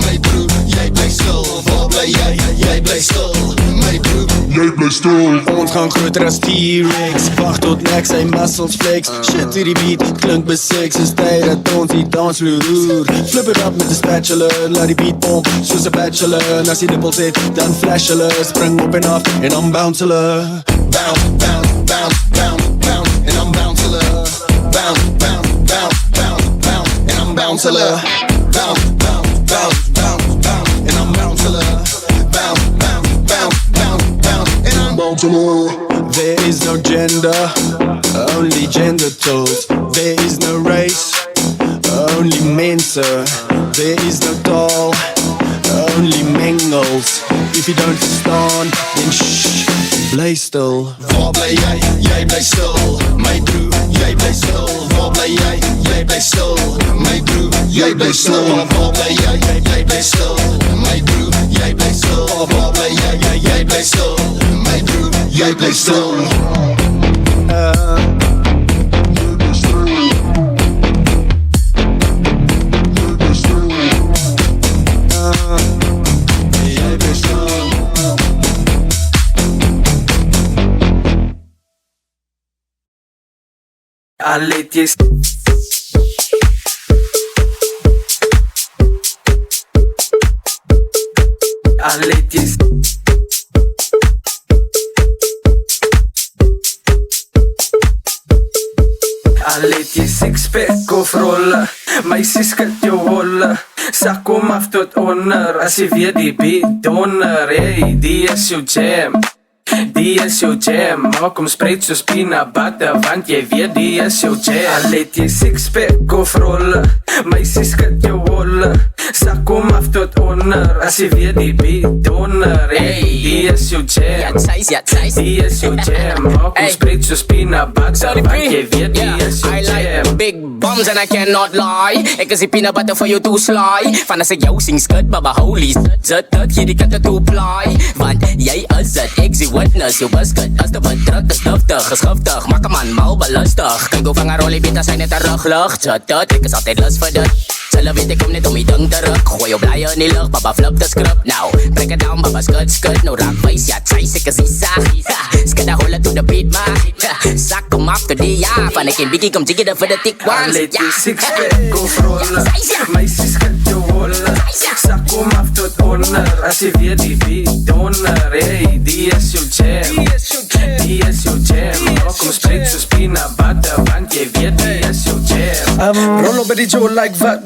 My bro, jy bly stil. Waar bly jy? Jy bly stil. My bro, jy bly stil. Ons gaan groter as T-Rex. Wacht tot nek sy muscles flex. Shit hierdie beat klink besex. Is tyd dat ons die dansvloer roer. Flip it up met die spatula. Laat die beat pomp soos 'n bachelor. En as die nippels het, dan flash hulle. Spring op en af en dan bounce hulle. Bounce, bounce, bounce, bounce, bounce. En dan bounce hulle. Bounce, bounce, bounce, bounce, bounce. En dan bounce hulle. Bounce, bounce, bounce, bounce, bounce. En dan bounce hulle. Bounce, bounce, bounce, bounce, bounce. En dan bounce hulle. There is no gender, only gender toes. There is no race, only men, sir. There is no tall, only mingles. If you don't stand, then shh, bly stil. Waar bly jy? Jy bly stil. My bro, jy bly stil. Waar bly jy? Jy bly stil. My bro, jy bly stil. Waar bly jy? Jy bly stil. My bro, jy bly stil. Waar bly jy? Jy bly stil. My bro, jy bly stil. Aletjes. Aletjes. Aletjes, sixpack of rolle. Meisies skud jou holle. Sak hom af tot onder, as jy weet die beat donder. Hey, die is jou jam, die is jou jam. Maak hom spreid soos peanut butter, want jy weet die is jou jam. Al het jy sixpack of rolle, meisie skud jou wolle. Sak hom af tot onder, as jy weet die beat donder. Hey, die is jou jam, die is jou jam. Maak hom spreid soos peanut butter, want jy weet die is jou jam. I like big bums and I cannot lie. Ek is die peanut butter for you to sly. Van as ek jou sing skud, baba holy zit dit, hier die katte to ply. Want jy is het, ek sien witness. Jou biscuit is te bedruk, is duftig, geskiftig. Maak 'n man mal belustig. Kyk hoe vang 'n rollie beter, sy net 'n ruglig. Zit dit, ek is altyd lus vir dit. Hulle weet ek kom net om die ding te ruk. Gooi jou blye in die lug, baba flip the script. Now, break it down, baba skud. Nou raak wys, ja, tjys, ek is die sag. Skud die hole to the beat, ma. Sak kom af to die, ja. Van ek en biggie kom jiggy vir the thick ones. Let die sixpack of rolle, meisie skud jou wolle. Sak kom af tot onder, as jy weet die beat donder. Hey, die is jou jam, die is jou jam. Maak hom spreid soos peanut butter, want jy weet die is jou jam. Roll op by die Joe like wat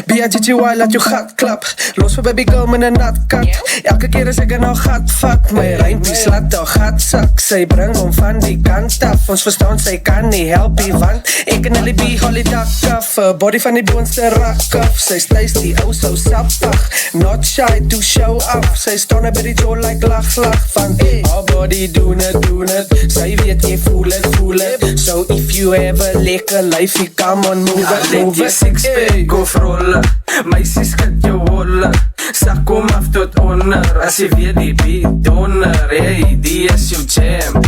B-I-G-G-Y, laat jou gat klap. Los vir baby girl met 'n nat kat. Elke keer as ek in haar gat vat, my rympies laat haar gat sak. Sy bring hom van die kant af. Ons verstaan sy kan nie help nie, want ek en hulle bie hol die dak af. Body van die boonste rak af. Sy stuis die ou so sappig, not shy to show off. Sy staan by die Joe like lag van haar body doen it. Sy weet jy voel it. So if you ever lekker lyfie, come on move it. Let die sixpack of rolle, meisie skud jou wolle. Sak hom af tot onder, as jy weet die beat donder. Hey, die is jou jam,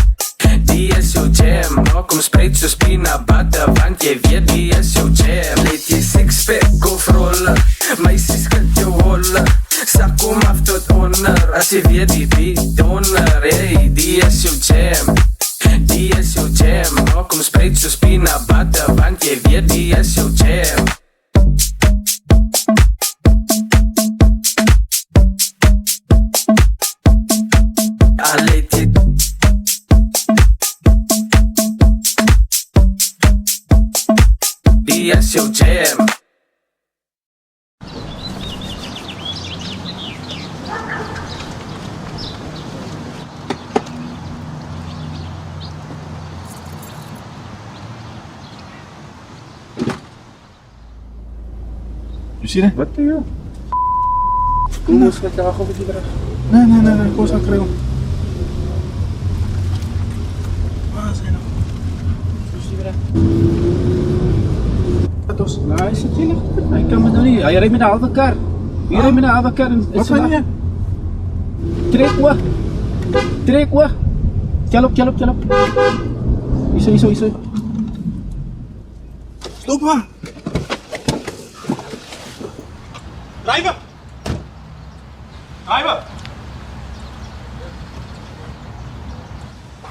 die is jou jam. Maak hom spreid soos peanut butter, want jy weet die is jou jam. Let die sixpack of rolle, meisie skud jou wolle. Sak hom af tot onder, as jy weet die beat donder. Hey, die is jou jam, die is jou jam. Maak hom spreid soos peanut butter, want jy weet die is jou jam. I let it. Die is jou jam. You sien dit? Wat doen jy? Kom ons met jou gou 'n bietjie terug. Nee, kom ons gaan kry hom. Waar is hy nou? Dis die reg. Wat ons? Nou, hy sit hier. Hy kan maar nou nie. Hy ry met 'n halwe kar. Hier ry met 'n halwe kar en wat van jy? Trek oor. Tel op. Iso. Stop maar. Driver!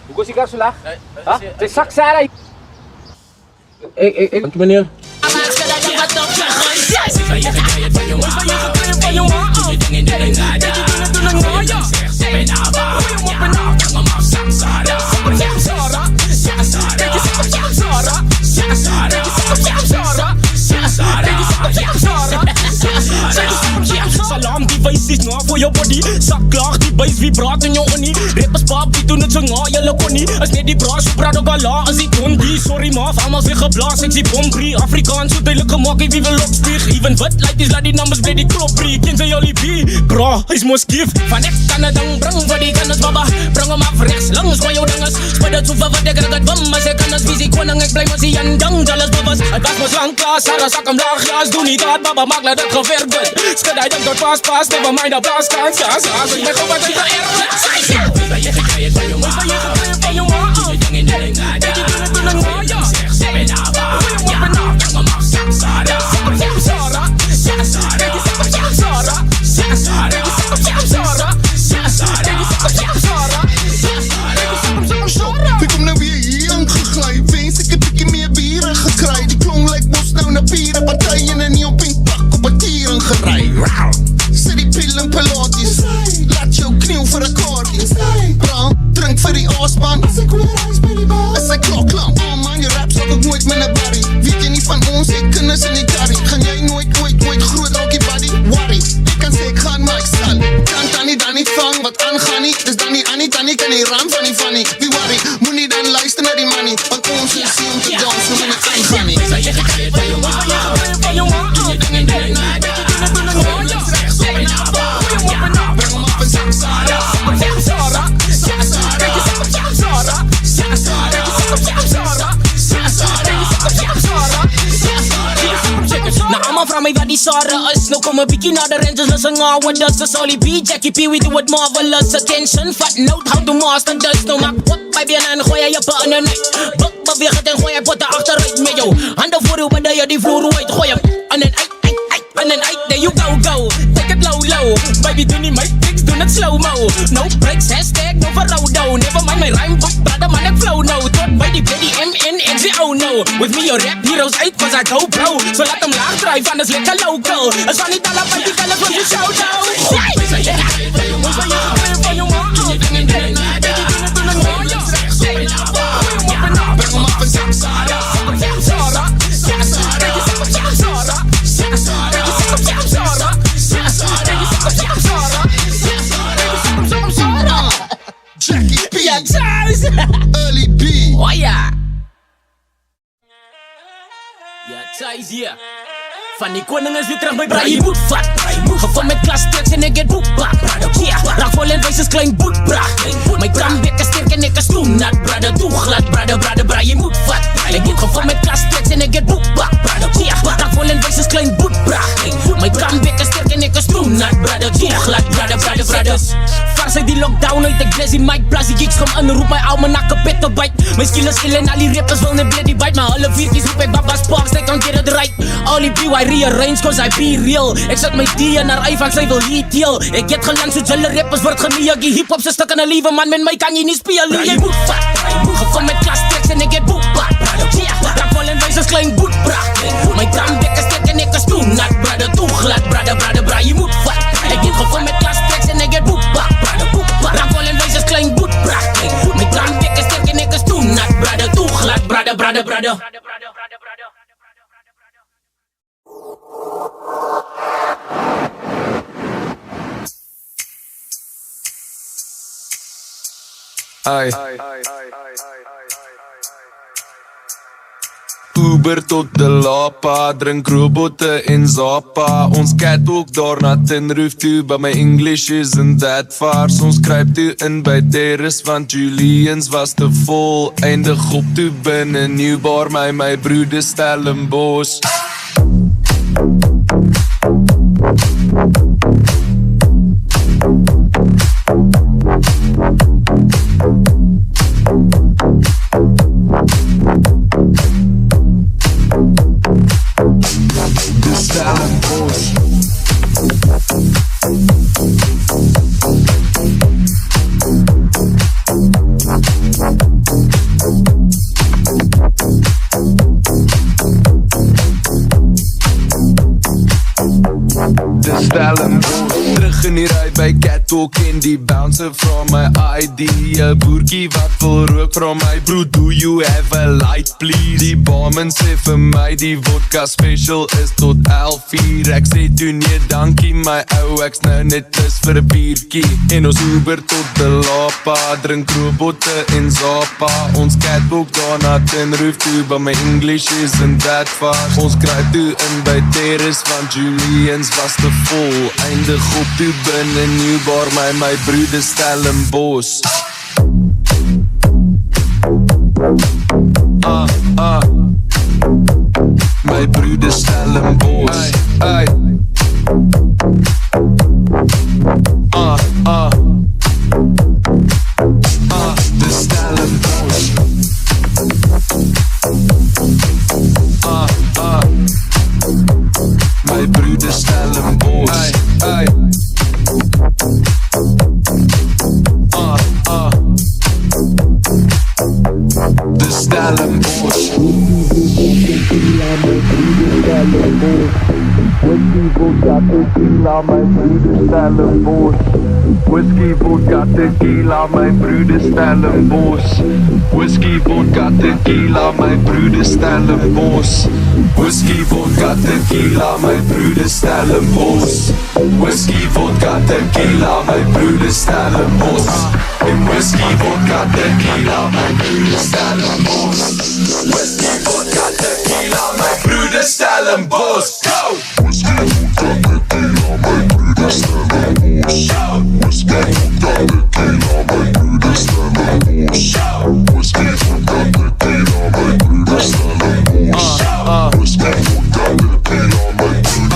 Hoe is die kar so laag? Ha? Sy sak Sarah. Ek meneer. Salam, die wijs is nou voor jou body. Sak klaag, die wijs wie praat in jou onie. Rappers pap, die doen het so nga, jylle kon nie. As net die braas, so praat ook al la, as die kon die. Sorry ma, allemaal weer geblaas, ek sê bombrie. Afrikaans, so duidelijk gemaakt, wie wil opspieg. Even wit, like die laat die numbers, blij die kloprie. Ken sy jullie bie, bra, hy is moos kief. Van ek kan het ding, bring vir die kennis, baba. Bring hem af rechts, langs, gooi jou dinges. Spid het soever wat ek het wim, as ek kan as visie koning. Ek blij met die en ding, jealous babas. Het was moos lang klaas, Sarah sak hem laag, ja, doe niet dat, baba, maak laat het gewerkt word. Skud hy ding tot pas, never mind a blast kans, ja, as ek my gewoon wat ek geërf. Wees waar jy gekry het van jou ma. Doe jy ding in die ding, ja. Zeg, ben aba, ja, jang om af, sak Sarah. Ek kom nou weer hier aangeglij. Wens ek 'n bietjie meer bier gekry. Die klong lyk mos nou na biere partye en nie op 'n pak op 'n tiering gery. Sit die pil en pilates. Laat jou kniel vir 'n kaartjie. Brand, drink vir die asma vra my wat die Sara is. Nou kom 'n bietjie na the Rangers, listen on what does the Solly B, Jackie P, we do it marvelous. Attention, fat note, how to master this. Nou maak wat by benen en gooi jy pa in 'n net. Buk beweeg het en gooi jy potte agteruit met jou hande voor jou, wanneer jy die vloer uit gooi hom in en uit. And then there you go, take it low, baby do nie my tricks, doen it slow-mo. No breaks, hashtag, no verrouwdo. Never mind my rhyme book, brother man, ek flow nou. Tot by die BDMNNGO no. With me your rap heroes uit, cause I go pro. So laat hem laag drijf, anders lekker local. As van die tala by die fellas, wat you shout out. Wees by jy gegeven van jou man. Doe je ding in ding, baby doen het in een mooie. Breng hem af en zak Sarah. Jackie P, ja, thuis. Early B. Oh ja. Ja, thuis hier. Van die koning is weer terug by braai boet vat. Geval met klastekst en ek het boekbak. Ja, raak vol en wijs is klein boetbraak. My krambek is sterk en ek is toenat. Brother, toe glad, brother, braai moet vat. Ek het geval met klastekst en ek het boekbak. Ja, raak vol en wijs is klein boetbraak. My krambek is sterk en ek is toenat. Brother, toe glad, brother. Vars uit die lockdown uit ek bless die mic. Plus die geeks kom in, roep my ou my nakke pet te byt. My skill is ill en al die rappers wil net bleed die byt. Maar hulle vierkies roep ek Baba Sparks, they can't get it right. All die B.Y. rearrange cause I be real. Ek sit my D en haar iPhone, sy wil retail. Ek het geland so julle rappers word geneeg. Die hiphop se stuk in 'n liewe man, met my kan jy nie speel. Jy moet vat, geval met klastekst en ek het boekbak. Ja, raak vol en wijs is klein boetbraak. My krambek is sterk en ek is toenat. Brother, toe glad, brother, jy moet vat. Ek het geval met klastekst en ek het boekbak. Raak vol en wijs is klein boetbraak. My krambek is sterk en ek is toenat. Brother, toe glad, brother. Ai. Uber tot de Lapa, drink robotte en Zappa. Ons cat ook daar na Tenerife toe, but my English isn't that far. Ons kruip toe in by Terrace, want Julians was te vol. Eindig op toe binne Nieuwbaar, my broeder Stellenbosch. Terug in die rij by Catwalk en die bouncer from my ID. Boertjie wat wil rook from my bro, do you have a light please? Die barman sê vir my die vodka special is tot 11:00. Ek sê toe nee dankie my ou, ek's nou net plus vir 'n biertjie. En ons Uber tot de Lapa, drink robotte en Zappa. Ons Catwalk daar na Tenerife toe, but my English isn't that far. Ons kruip toe in by Terrace, want Julians was te vol. Eindig op toe binne Nieuwbaar, my broeder Stellenbosch. My broeder Stellenbosch. Ai. De Stellenbosch. My broeder Stellenbosch. Ai. De Stellenbosch. Whiskey, vodka, tequila, my broeder Stellenbosch. Whiskey, vodka, tequila, my broeder Stellenbosch. Whiskey, vodka, tequila, my broeder Stellenbosch. Whiskey, vodka, tequila, my broeder Stellenbosch. Whiskey, vodka, tequila, my broeder Stellenbosch. And whiskey, vodka, tequila, my broeder Stellenbosch. Whiskey, vodka, tequila, my broeder Stellenbosch. Go! Whiskey, vodka, tequila, my broeder Stellenbosch. Whiskey, vodka, tequila, my broeder Stellenbosch. Whiskey, vodka, tequila, my broeder Stellenbosch. Whiskey, vodka, tequila, my broeder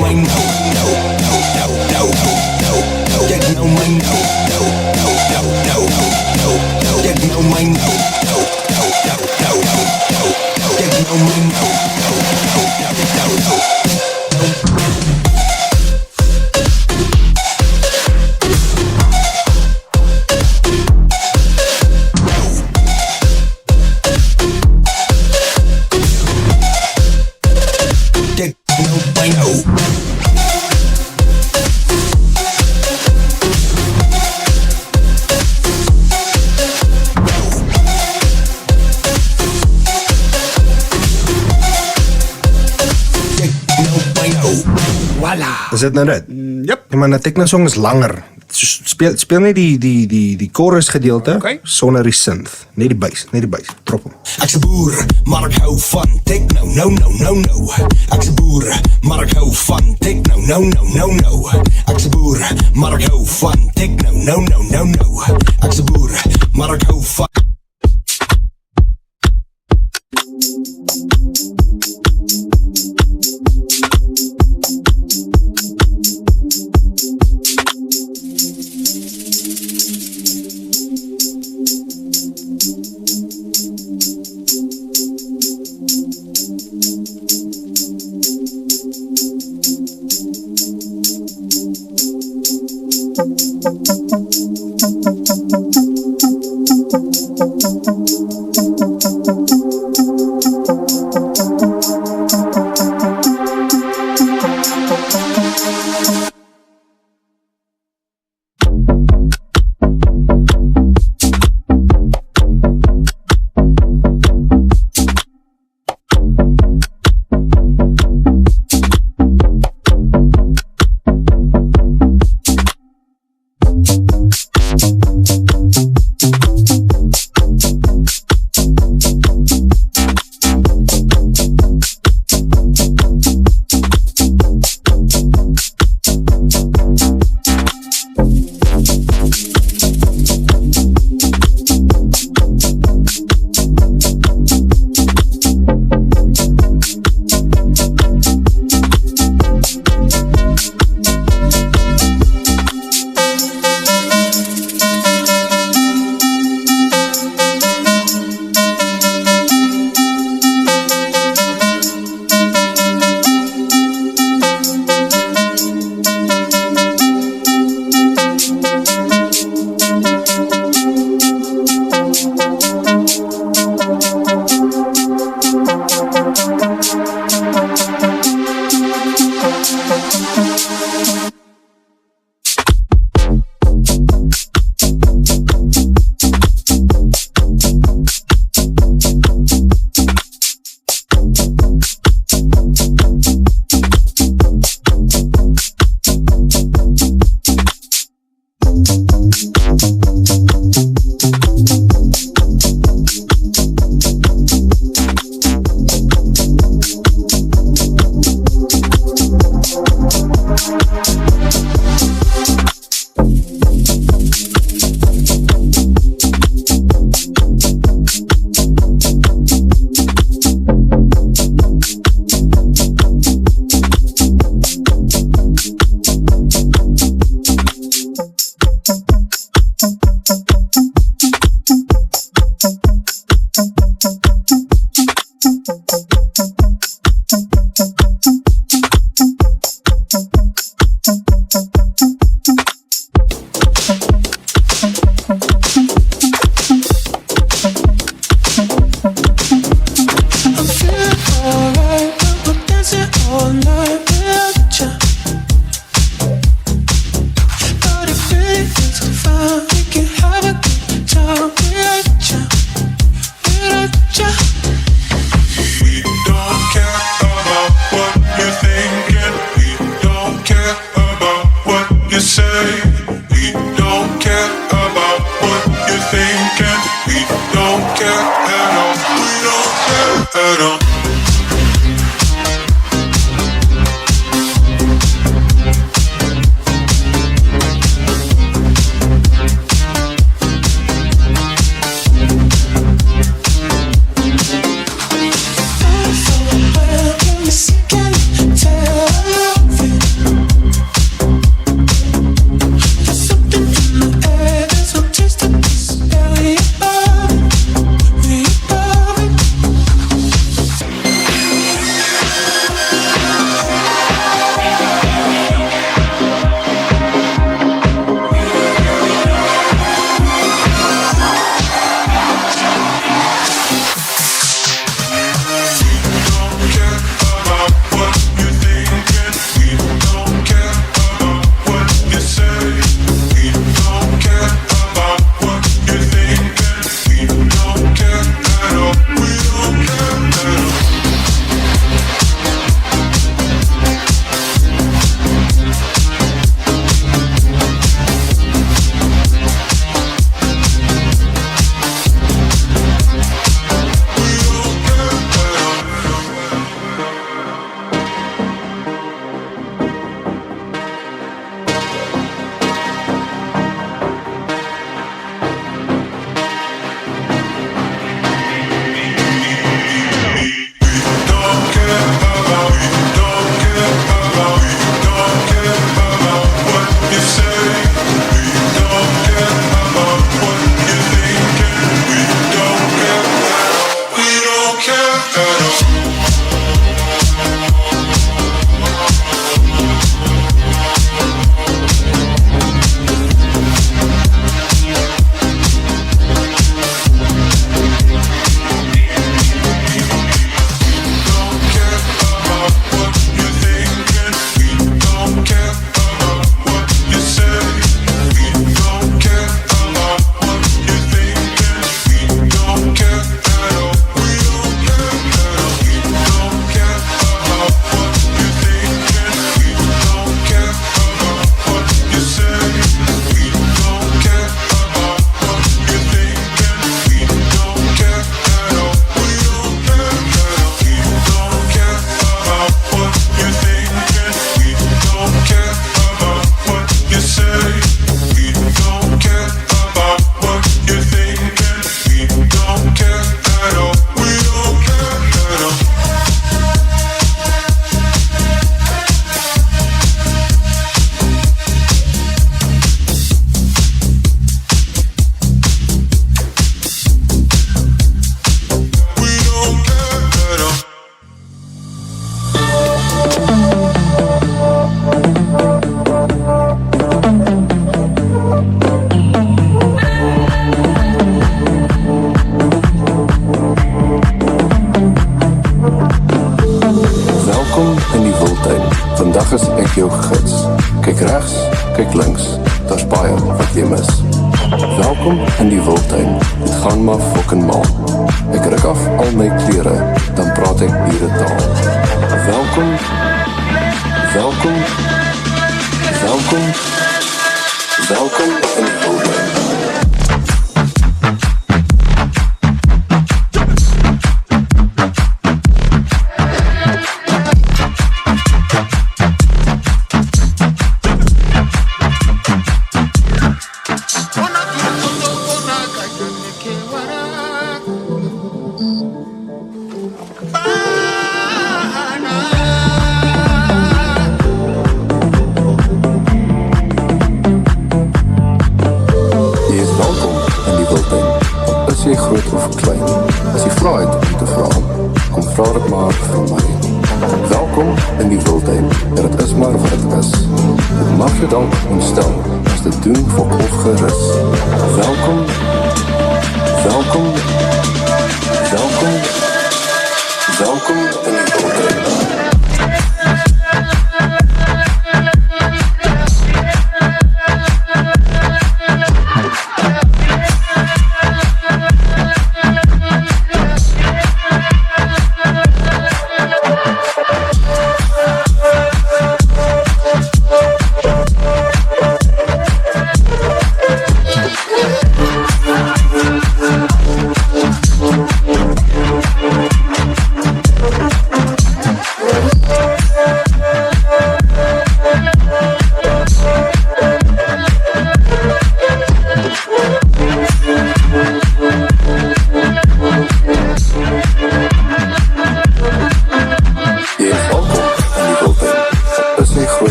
my no. Jy know my no. Jy know my no. Jy know my no. Is dit nou dit? Yep. Ja, maar 'n techno song is langer. Speel net die chorus gedeelte sonder die synth. Net die bass, drop hom. Ek's 'n boer, maar ek hou van techno. No. Ek's 'n boer, maar ek hou van techno. No. Ek's 'n boer, maar ek hou van techno. No. Ek's 'n boer, maar ek hou van jou gids. Kyk regs, kyk links, daar's baie wat jy mis. Welkom in die wildtuin, dit gaan maar fucking mal. Ek ruk af al my klere, dan praat ek dieretaal. Welkom, welkom, welkom, welkom in die wildtuin.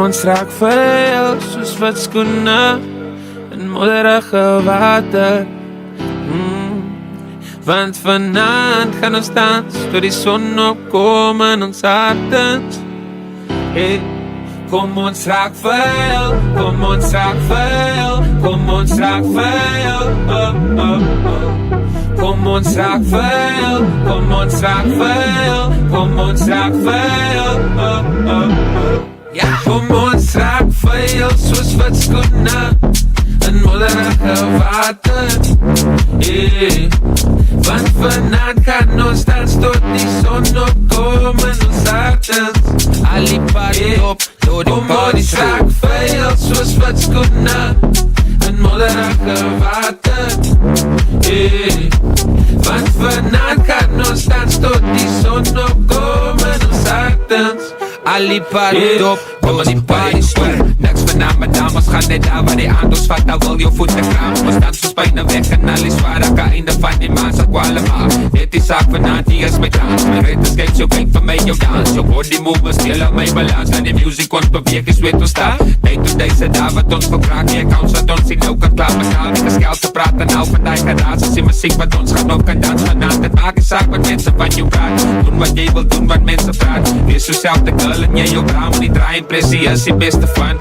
Ons raak vuil soos wat skoene in modderige water. Want vanaand gaan ons dans tot die son opkom in ons hartens. Hey, kom ons raak vuil, kom ons raak vuil, kom ons raak vuil, oh, oh, oh. Kom ons raak vuil, kom ons raak vuil, kom ons raak vuil, oh, oh, oh. Ja, kom ons raak vuil soos wat skoene in modderige water. Yeah. Want vanaand kan ons dans tot die son opkom in ons hartens. Al die party op, tot die party raak vuil soos wat skoene in modderige water. Yeah. Want vanaand kan ons dans tot die son opkom in ons hartens. Al die party op, tot die party stoel. Niks vanaf my dames, gaan net daar waar die aandels vat. Nou wil jou voete kraam, ons dans ons pijne weg. En al die zwaarake einde van die maand sal kwale maak. Dit is saak vanavond, hier is my dans. My ritmes kyk so kyk vir my jou dans. Jou body move, speel op my balans. En die music ons beweeg, is weet ons staan. Tijd tot deze dag wat ons verkraak. Die accounts wat ons die nou kan klaar betaal. Die geskeld te praat en al van die geraas. Is die muziek wat ons gaan op kan dans vanavond. Het maak die saak wat mense van jou praat. Doen wat jy wil doen, wat mense praat. Wees so self te girl en jy jou braam. Die draai impressie is die beste van.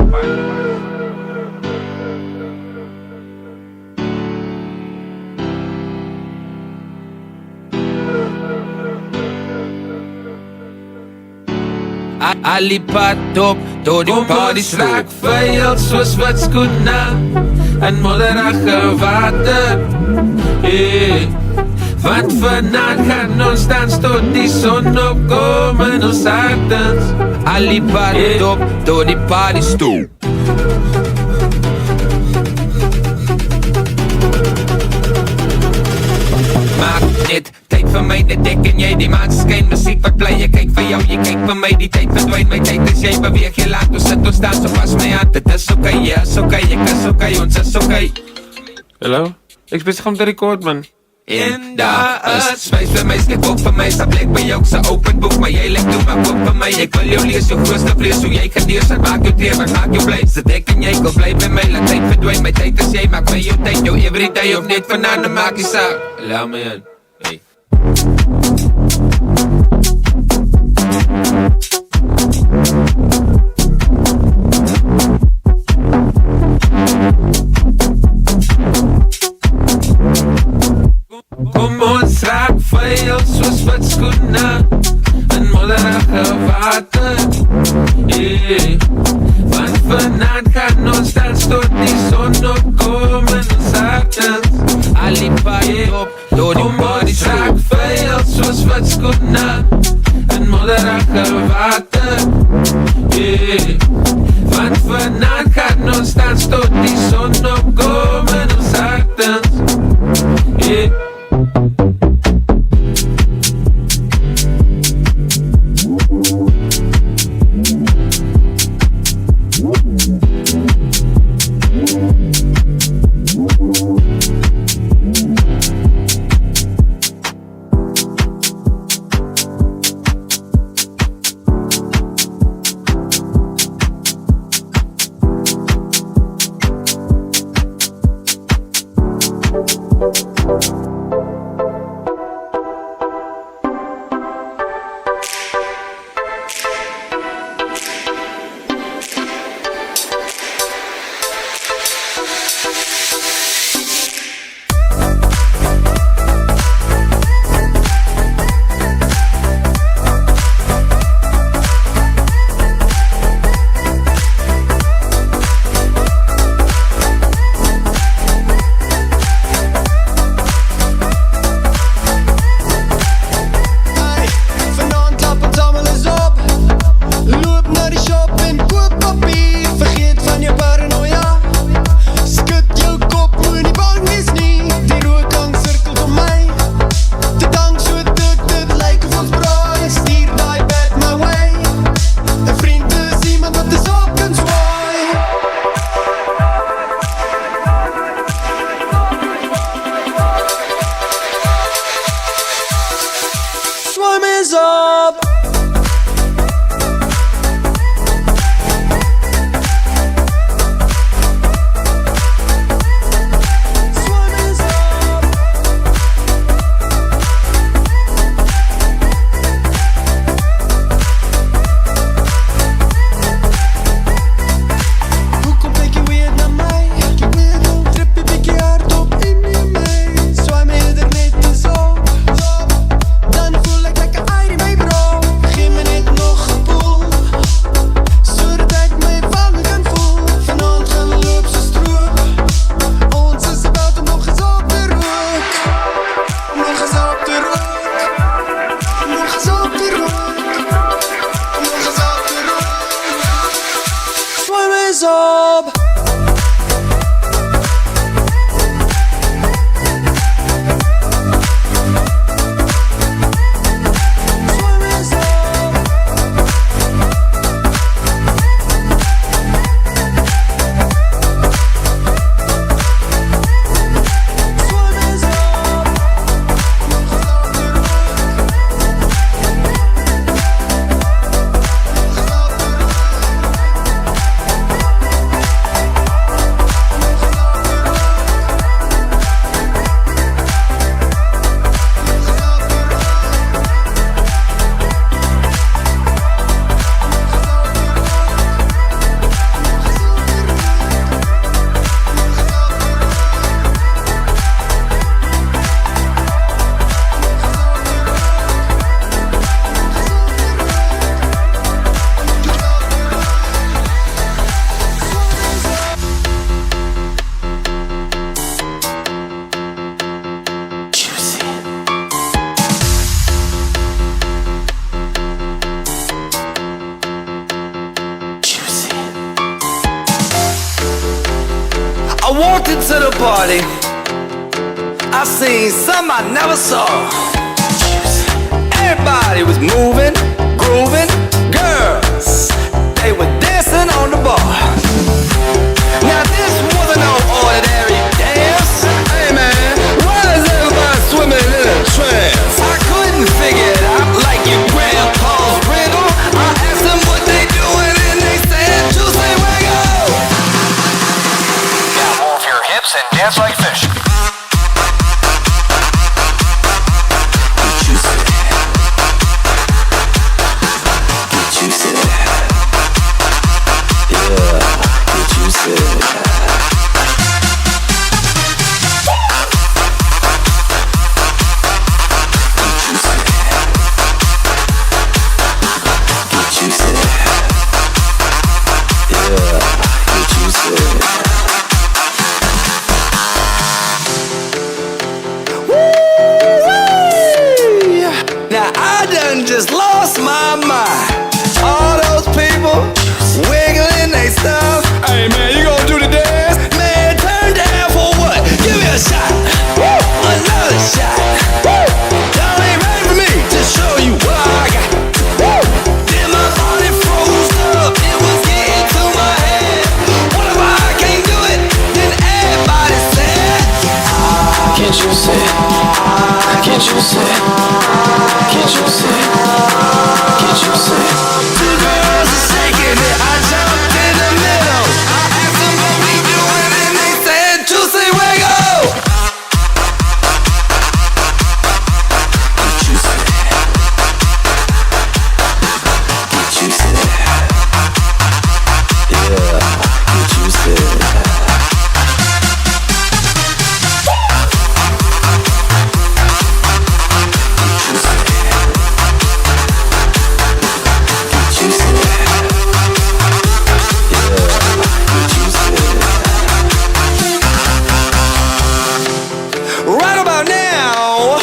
Al die pad op, tot die party raak vuil soos wat skoene in modderige water. Hey. Want vanavond gaan ons dans tot die son opkom in ons hartens. Al die pad op, tot die party stoel. Maak net tyd kyk vir my, dit ek en jy. Die maan skyn, musiek wat bly, jy kyk vir jou. Jy kyk vir my, die tyd verdwyn. My tyd is jy, beweeg jy laat. Ons sit, ons staan, so pas my hand. Dit is oké, ja, is oké, ek is oké, ons is oké. Hallo? Ek is bezig om te record, man. En daar is spijs vir my, skip op vir my. Sta plek by jou, se open boek. Maar jy lyk toe, maar koop vir my. Ek wil jou lees, jou grootste vrees. Hoe jy gedeers, en maak jou teer, maar maak jou blij. Sit ek en jy, kom bly by my. Laat tyd verdwijn, my tyd is jy. Maak my jou tyd, jou everyday. Of net vanavond, maak jy saak. Laat my in, hey. Kom ons raak vuil soos wat skoene in modderige water. Want vanavond gaan ons dans tot die son opkom in ons hartens. Al die paai op, door die bodies raak vuil soos wat skoene in modderige water. Want vanavond gaan ons dans tot die son opkom in ons hartens. I walked into the party, I seen some I never saw. Everybody was moving, grooving. Girls, they were dancing on the bar. Now this wasn't no ordinary dance. Hey man, why is everybody swimming in a trance? I couldn't figure it out like your grandpa's riddle. I asked them what they doing and they said, Juicy Wiggle. Now move your hips and dance like fish. Now I done just lost my mind. All those people wiggling they stuff. Hey man, you gonna do the dance? Man, turn down for what? Give me a shot. Woo! Another shot. Woo! Y'all ain't ready for me to show you what I got. Woo! Then my body froze up. It was getting to my head. What if I can't do it? Then everybody said, can't you see? Can't you see? Can't you see? Can't you see? Two girls are shaking it. I jumped in the middle. I asked them what we doing and they said, Juicy Wiggle. Juicy. Juicy. Yeah, juicy. Right about now,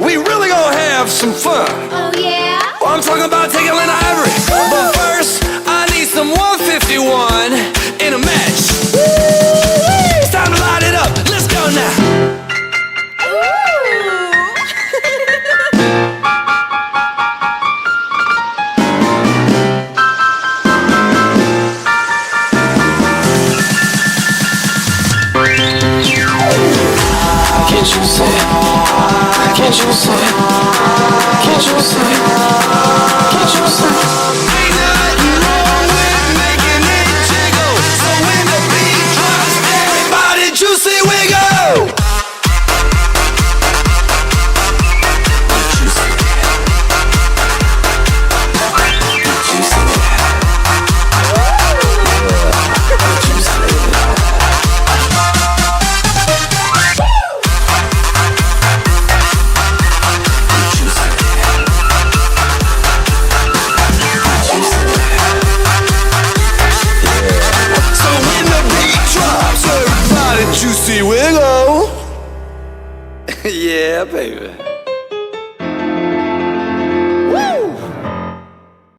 we really gonna have some fun. Oh yeah? Well, I'm talking about taking Lena Ivory. But first, I need some 151 in a match. It's time to light it up. Let's go now. Can't you see? Can't you see? Can't you see? Can't you see? Ain't nothing wrong with making it jiggle. So when the beat drops, everybody Juicy Wiggle. Juicy Wiggle. Yeah, baby.